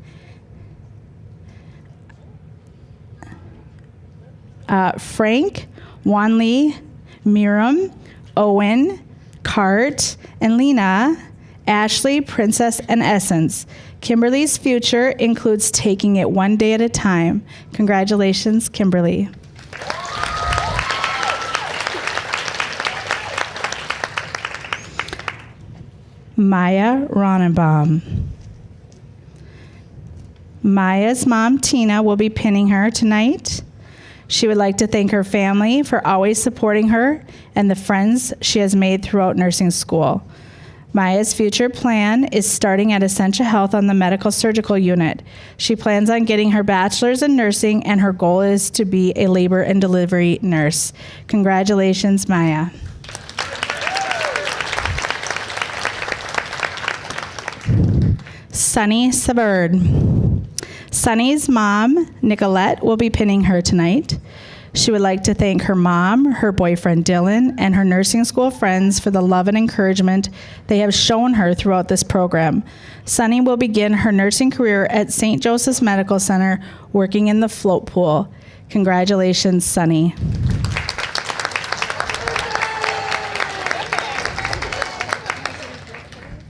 Frank, Wanli, Miriam, Owen, Cart, and Lena, Ashley, Princess, and Essence. Kimberly's future includes taking it one day at a time. Congratulations, Kimberly. Maya Ronenbaum. Maya's mom, Tina, will be pinning her tonight. She would like to thank her family for always supporting her and the friends she has made throughout nursing school. Maya's future plan is starting at Essentia Health on the medical surgical unit. She plans on getting her bachelor's in nursing, and her goal is to be a labor and delivery nurse. Congratulations, Maya. Sunny Savard. Sunny's mom, Nicolette, will be pinning her tonight. She would like to thank her mom, her boyfriend Dylan, and her nursing school friends for the love and encouragement they have shown her throughout this program. Sunny will begin her nursing career at St. Joseph's Medical Center, working in the float pool. Congratulations, Sunny.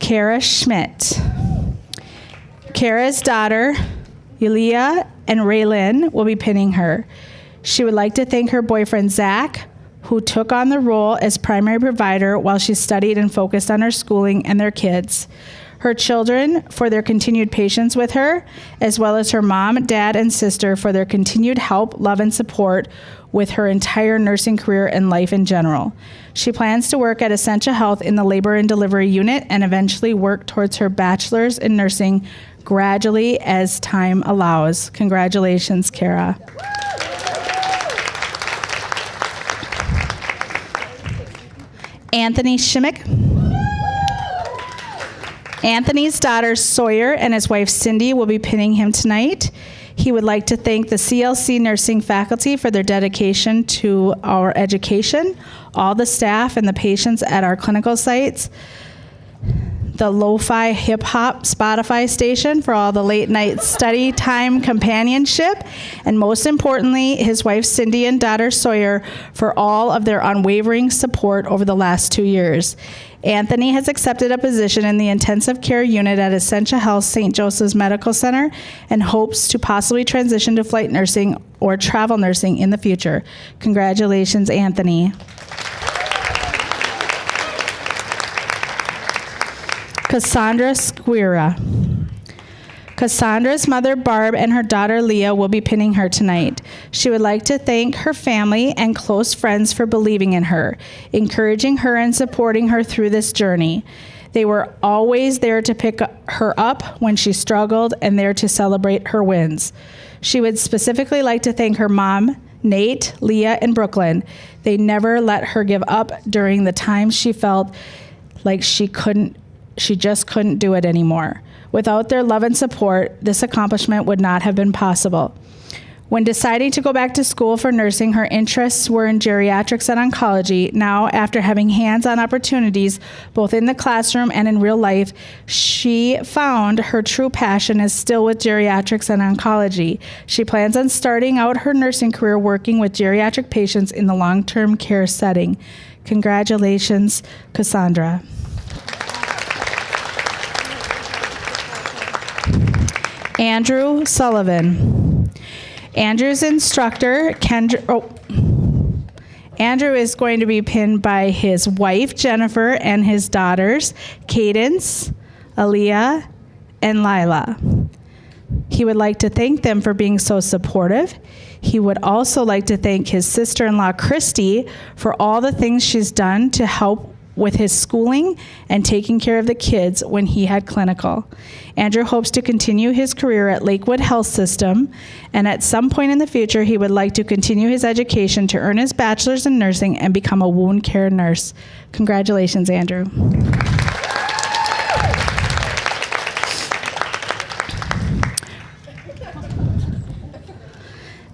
Kara Schmidt. Kara's daughter, Yulia, and Raylyn will be pinning her. She would like to thank her boyfriend, Zach, who took on the role as primary provider while she studied and focused on her schooling and their kids. Her children for their continued patience with her, as well as her mom, dad, and sister for their continued help, love, and support with her entire nursing career and life in general. She plans to work at Essentia Health in the labor and delivery unit and eventually work towards her bachelor's in nursing gradually as time allows. Congratulations, Kara. Anthony Shimmick. Anthony's daughter Sawyer and his wife Cindy will be pinning him tonight. He would like to thank the CLC nursing faculty for their dedication to our education, all the staff and the patients at our clinical sites, the lo-fi hip-hop Spotify station for all the late-night study time companionship, and most importantly, his wife Cindy and daughter Sawyer for all of their unwavering support over the last 2 years. Anthony has accepted a position in the intensive care unit at Essentia Health St. Joseph's Medical Center and hopes to possibly transition to flight nursing or travel nursing in the future. Congratulations, Anthony. Cassandra Squira. Cassandra's mother, Barb, and her daughter, Leah, will be pinning her tonight. She would like to thank her family and close friends for believing in her, encouraging her and supporting her through this journey. They were always there to pick her up when she struggled and there to celebrate her wins. She would specifically like to thank her mom, Nate, Leah, and Brooklyn. They never let her give up during the times she felt like she just couldn't do it anymore. Without their love and support, this accomplishment would not have been possible. When deciding to go back to school for nursing, her interests were in geriatrics and oncology. Now, after having hands-on opportunities both in the classroom and in real life, she found her true passion is still with geriatrics and oncology. She plans on starting out her nursing career working with geriatric patients in the long-term care setting. Congratulations, Cassandra. Andrew Sullivan. Andrew's instructor, Andrew is going to be pinned by his wife, Jennifer, and his daughters, Cadence, Aaliyah, and Lila. He would like to thank them for being so supportive. He would also like to thank his sister-in-law, Christy, for all the things she's done to help with his schooling and taking care of the kids when he had clinical. Andrew hopes to continue his career at Lakewood Health System, and at some point in the future, he would like to continue his education to earn his bachelor's in nursing and become a wound care nurse. Congratulations, Andrew.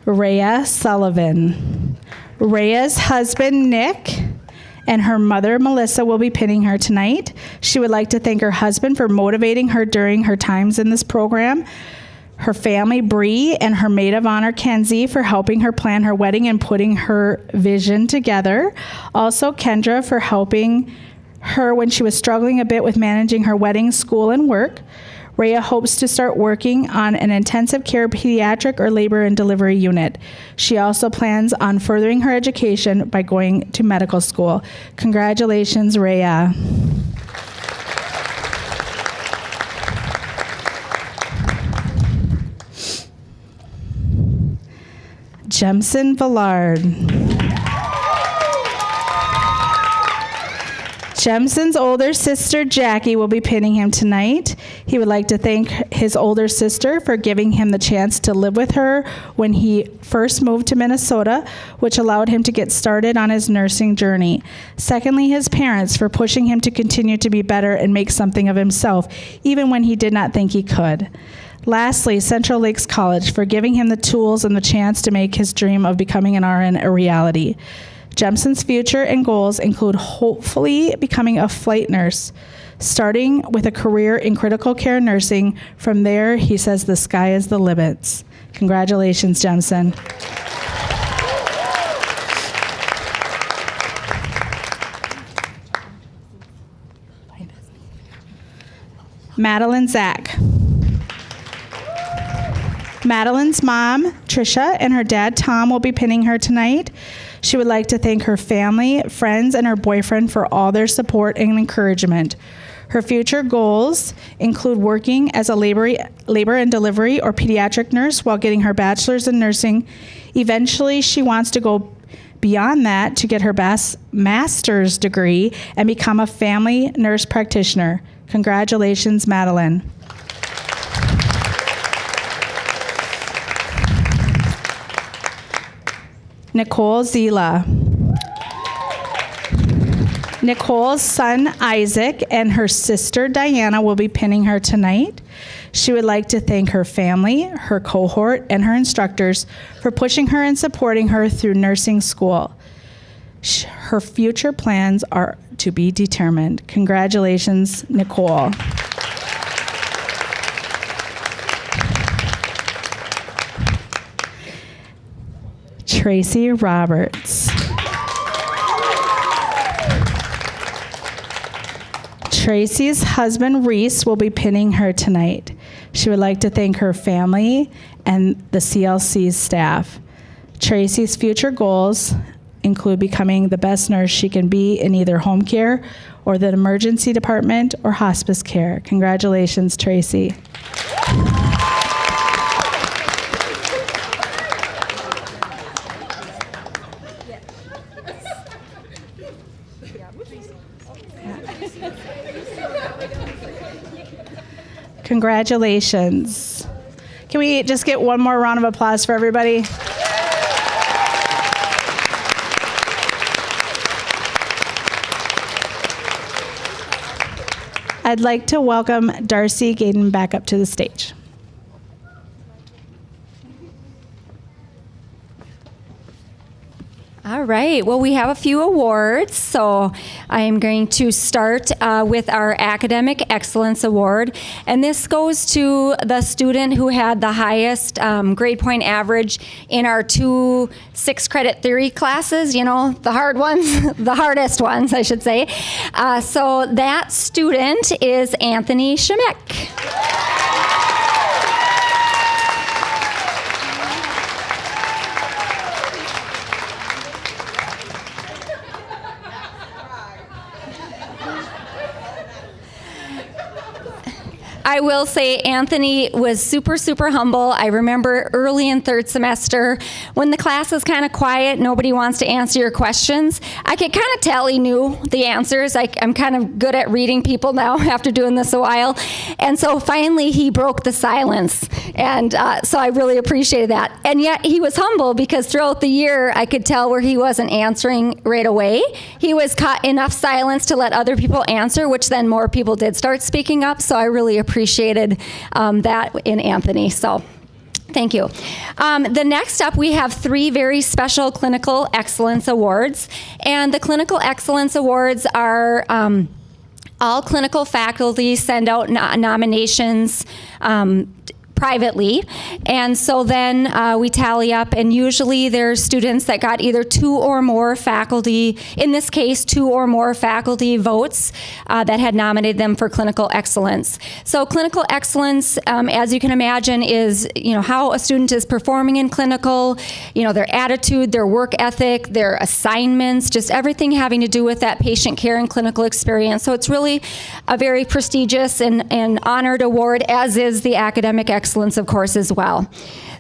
Rhea Sullivan. Rhea's husband, Nick, and her mother, Melissa, will be pinning her tonight. She would like to thank her husband for motivating her during her times in this program, her family, Bree, and her maid of honor, Kenzie, for helping her plan her wedding and putting her vision together. Also, Kendra for helping her when she was struggling a bit with managing her wedding, school, and work. Rhea hopes to start working on an intensive care pediatric or labor and delivery unit. She also plans on furthering her education by going to medical school. Congratulations, Rhea. Jemson Villard. Jemson's older sister, Jackie, will be pinning him tonight. He would like to thank his older sister for giving him the chance to live with her when he first moved to Minnesota, which allowed him to get started on his nursing journey. Secondly, his parents for pushing him to continue to be better and make something of himself, even when he did not think he could. Lastly, Central Lakes College for giving him the tools and the chance to make his dream of becoming an RN a reality. Jemson's future and goals include hopefully becoming a flight nurse, starting with a career in critical care nursing. From there, he says the sky is the limit. Congratulations, Jemson. Madeline Zach. Madeline's mom, Trisha, and her dad, Tom, will be pinning her tonight. She would like to thank her family, friends, and her boyfriend for all their support and encouragement. Her future goals include working as a labor and delivery or pediatric nurse while getting her bachelor's in nursing. Eventually, she wants to go beyond that to get her master's degree and become a family nurse practitioner. Congratulations, Madeline. Nicole Zila. Nicole's son, Isaac, and her sister, Diana, will be pinning her tonight. She would like to thank her family, her cohort, and her instructors for pushing her and supporting her through nursing school. Her future plans are to be determined. Congratulations, Nicole. Tracy Roberts. Tracy's husband, Reese, will be pinning her tonight. She would like to thank her family and the CLC staff. Tracy's future goals include becoming the best nurse she can be in either home care or the emergency department or hospice care. Congratulations, Tracy. Congratulations. Can we just get one more round of applause for everybody? I'd like to welcome Darcy Gaden back up to the stage. All right, well, we have a few awards, so I am going to start with our Academic Excellence Award, and this goes to the student who had the highest grade point average in our 2 6-credit theory classes, you know, the hard ones, the hardest ones, I should say. So that student is Anthony Shemek. I will say Anthony was super, super humble. I remember early in 3rd semester when the class is kind of quiet, nobody wants to answer your questions. I could kind of tell he knew the answers. I'm kind of good at reading people now after doing this a while. And so finally he broke the silence. And so I really appreciated that. And yet he was humble because throughout the year I could tell where he wasn't answering right away. He was caught enough silence to let other people answer, which then more people did start speaking up. So I really appreciated that in Anthony. So thank you. The next up, we have 3 very special Clinical Excellence Awards. And the Clinical Excellence Awards are all clinical faculty send out nominations privately, and so then we tally up, and usually there's students that got either 2 or more faculty, in this case 2 or more faculty votes that had nominated them for clinical excellence. So clinical excellence, as you can imagine, is how a student is performing in clinical, their attitude, their work ethic, their assignments, just everything having to do with that patient care and clinical experience. So it's really a very prestigious and honored award, as is the Academic Excellence, of course, as well.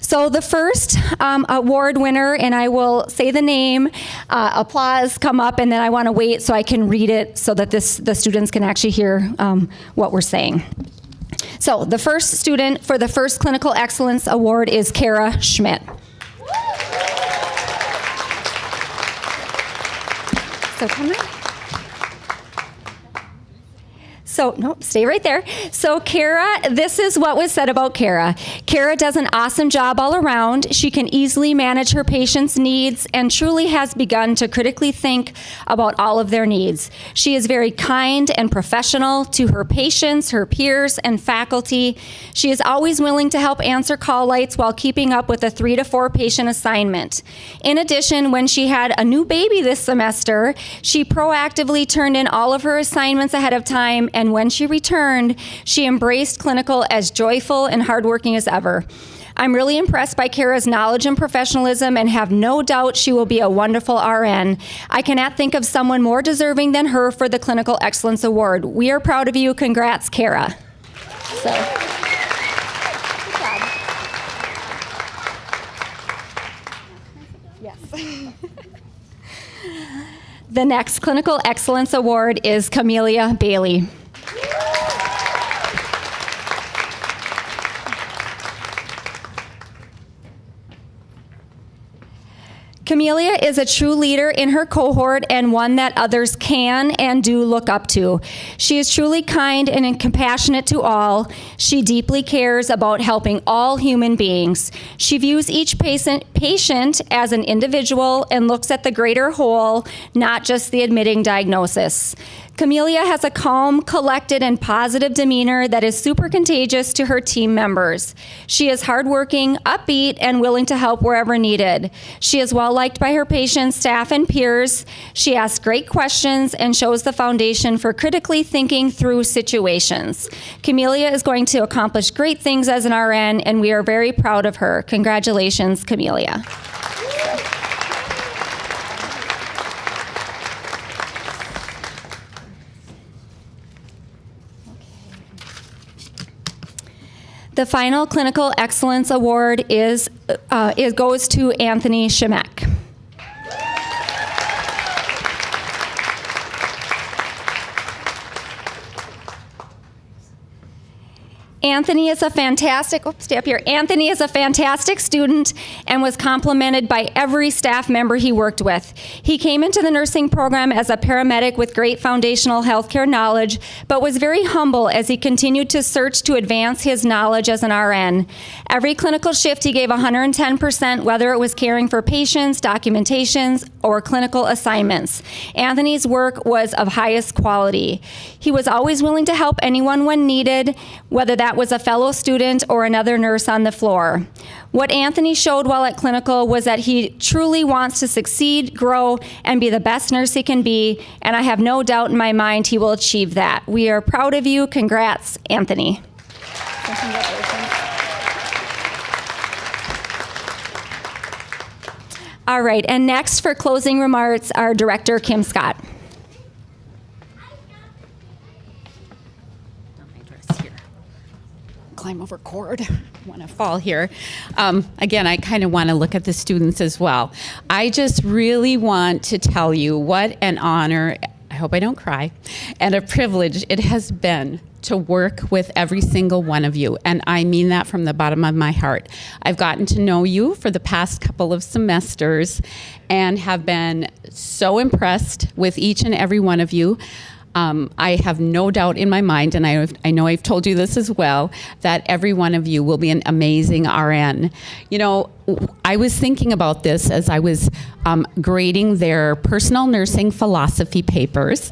So the first award winner, and I will say the name, applause come up, and then I want to wait so I can read it so that the students can actually hear what we're saying. So the first student for the first Clinical Excellence Award is Kara Schmidt. So come on. So, nope, stay right there. So Kara, this is what was said about Kara. Kara does an awesome job all around. She can easily manage her patients' needs and truly has begun to critically think about all of their needs. She is very kind and professional to her patients, her peers, and faculty. She is always willing to help answer call lights while keeping up with a 3 to 4 patient assignment. In addition, when she had a new baby this semester, she proactively turned in all of her assignments ahead of time, and when she returned, she embraced clinical as joyful and hardworking as ever. I'm really impressed by Kara's knowledge and professionalism and have no doubt she will be a wonderful RN. I cannot think of someone more deserving than her for the Clinical Excellence Award. We are proud of you. Congrats, Kara. So, good job. Yes. The next Clinical Excellence Award is Camelia Bailey. Camelia is a true leader in her cohort and one that others can and do look up to. She is truly kind and compassionate to all. She deeply cares about helping all human beings. She views each patient as an individual and looks at the greater whole, not just the admitting diagnosis. Camelia has a calm, collected, and positive demeanor that is super contagious to her team members. She is hardworking, upbeat, and willing to help wherever needed. She is well liked by her patients, staff, and peers. She asks great questions and shows the foundation for critically thinking through situations. Camelia is going to accomplish great things as an RN, and we are very proud of her. Congratulations, Camelia. The final Clinical Excellence Award goes to Anthony Shemek. Anthony is a fantastic, stay up here. Anthony is a fantastic student and was complimented by every staff member he worked with. He came into the nursing program as a paramedic with great foundational healthcare knowledge, but was very humble as he continued to search to advance his knowledge as an RN. Every clinical shift he gave 110%, whether it was caring for patients, documentations, or clinical assignments. Anthony's work was of highest quality. He was always willing to help anyone when needed, whether that was a fellow student or another nurse on the floor. What Anthony showed while at clinical was that he truly wants to succeed, grow, and be the best nurse he can be, and I have no doubt in my mind he will achieve that. We are proud of you. Congrats, Anthony. All right, and next for closing remarks, our director, Kim Scott. Climb over cord. I want to fall here. Again, I kind of want to look at the students as well. I just really want to tell you what an honor, I hope I don't cry, and a privilege it has been to work with every single one of you. And I mean that from the bottom of my heart. I've gotten to know you for the past couple of semesters and have been so impressed with each and every one of you. I have no doubt in my mind, and I know I've told you this as well, that every one of you will be an amazing RN. You know, I was thinking about this as I was grading their personal nursing philosophy papers.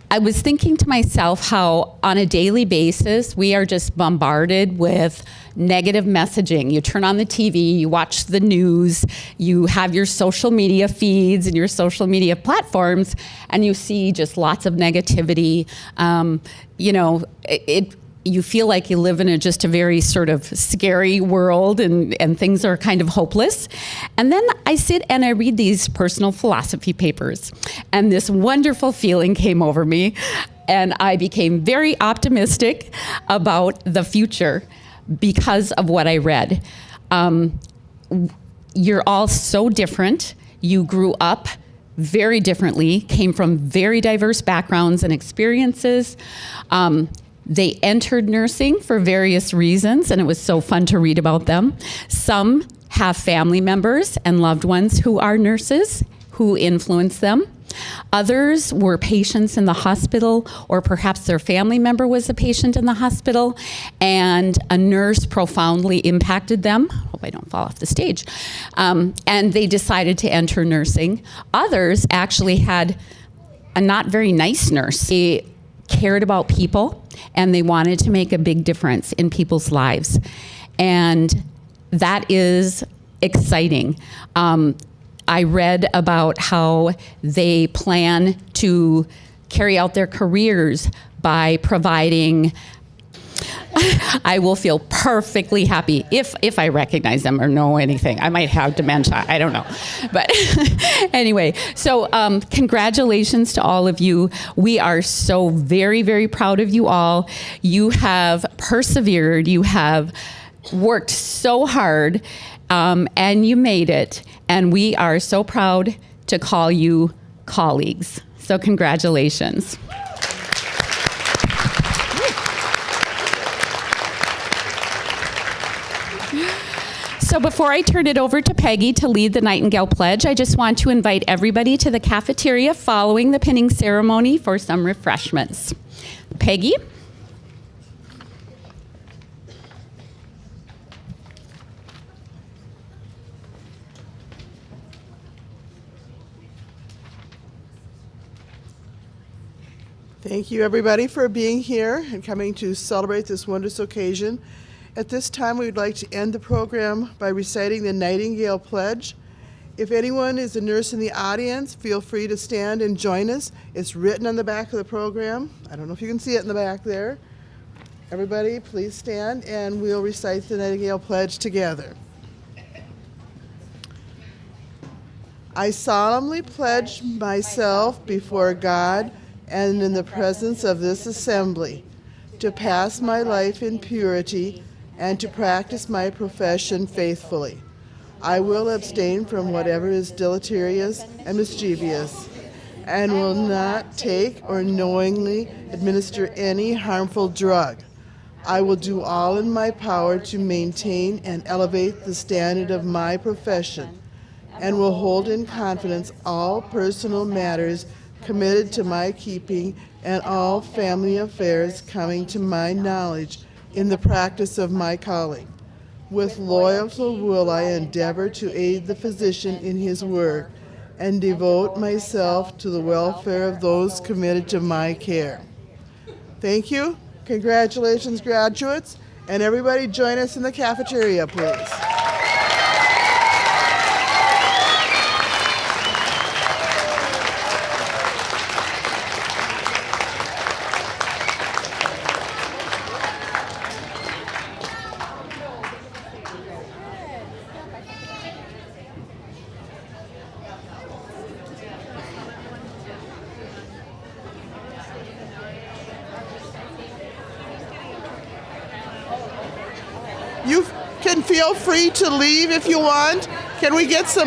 I was thinking to myself how on a daily basis we are just bombarded with negative messaging. You turn on the TV, you watch the news, you have your social media feeds and your social media platforms, and you see just lots of negativity. You know, you feel like you live in just a very sort of scary world and things are kind of hopeless. And then I sit and I read these personal philosophy papers, and this wonderful feeling came over me, and I became very optimistic about the future because of what I read. You're all so different. You grew up very differently, came from very diverse backgrounds and experiences. They entered nursing for various reasons, and it was so fun to read about them. Some have family members and loved ones who are nurses who influence them. Others were patients in the hospital, or perhaps their family member was a patient in the hospital, and a nurse profoundly impacted them. Hope I don't fall off the stage. And they decided to enter nursing. Others actually had a not very nice nurse. They cared about people, and they wanted to make a big difference in people's lives. And that is exciting. I read about how they plan to carry out their careers by providing. I will feel perfectly happy if I recognize them or know anything. I might have dementia, I don't know. But anyway, so congratulations to all of you. We are so very, very proud of you all. You have persevered, you have worked so hard, and you made it. And we are so proud to call you colleagues. So congratulations. So before I turn it over to Peggy to lead the Nightingale Pledge, I just want to invite everybody to the cafeteria following the pinning ceremony for some refreshments. Peggy? Thank you, everybody, for being here and coming to celebrate this wondrous occasion. At this time, we would like to end the program by reciting the Nightingale Pledge. If anyone is a nurse in the audience, feel free to stand and join us. It's written on the back of the program. I don't know if you can see it in the back there. Everybody, please stand, and we'll recite the Nightingale Pledge together. I solemnly pledge myself before God and in the presence of this assembly to pass my life in purity and to practice my profession faithfully. I will abstain from whatever is deleterious and mischievous, and will not take or knowingly administer any harmful drug. I will do all in my power to maintain and elevate the standard of my profession, and will hold in confidence all personal matters committed to my keeping and all family affairs coming to my knowledge in the practice of my calling. With loyalty will I endeavor to aid the physician in his work and devote myself to the welfare of those committed to my care. Thank you. Congratulations, graduates. And everybody join us in the cafeteria, please. You can feel free to leave if you want. Can we get some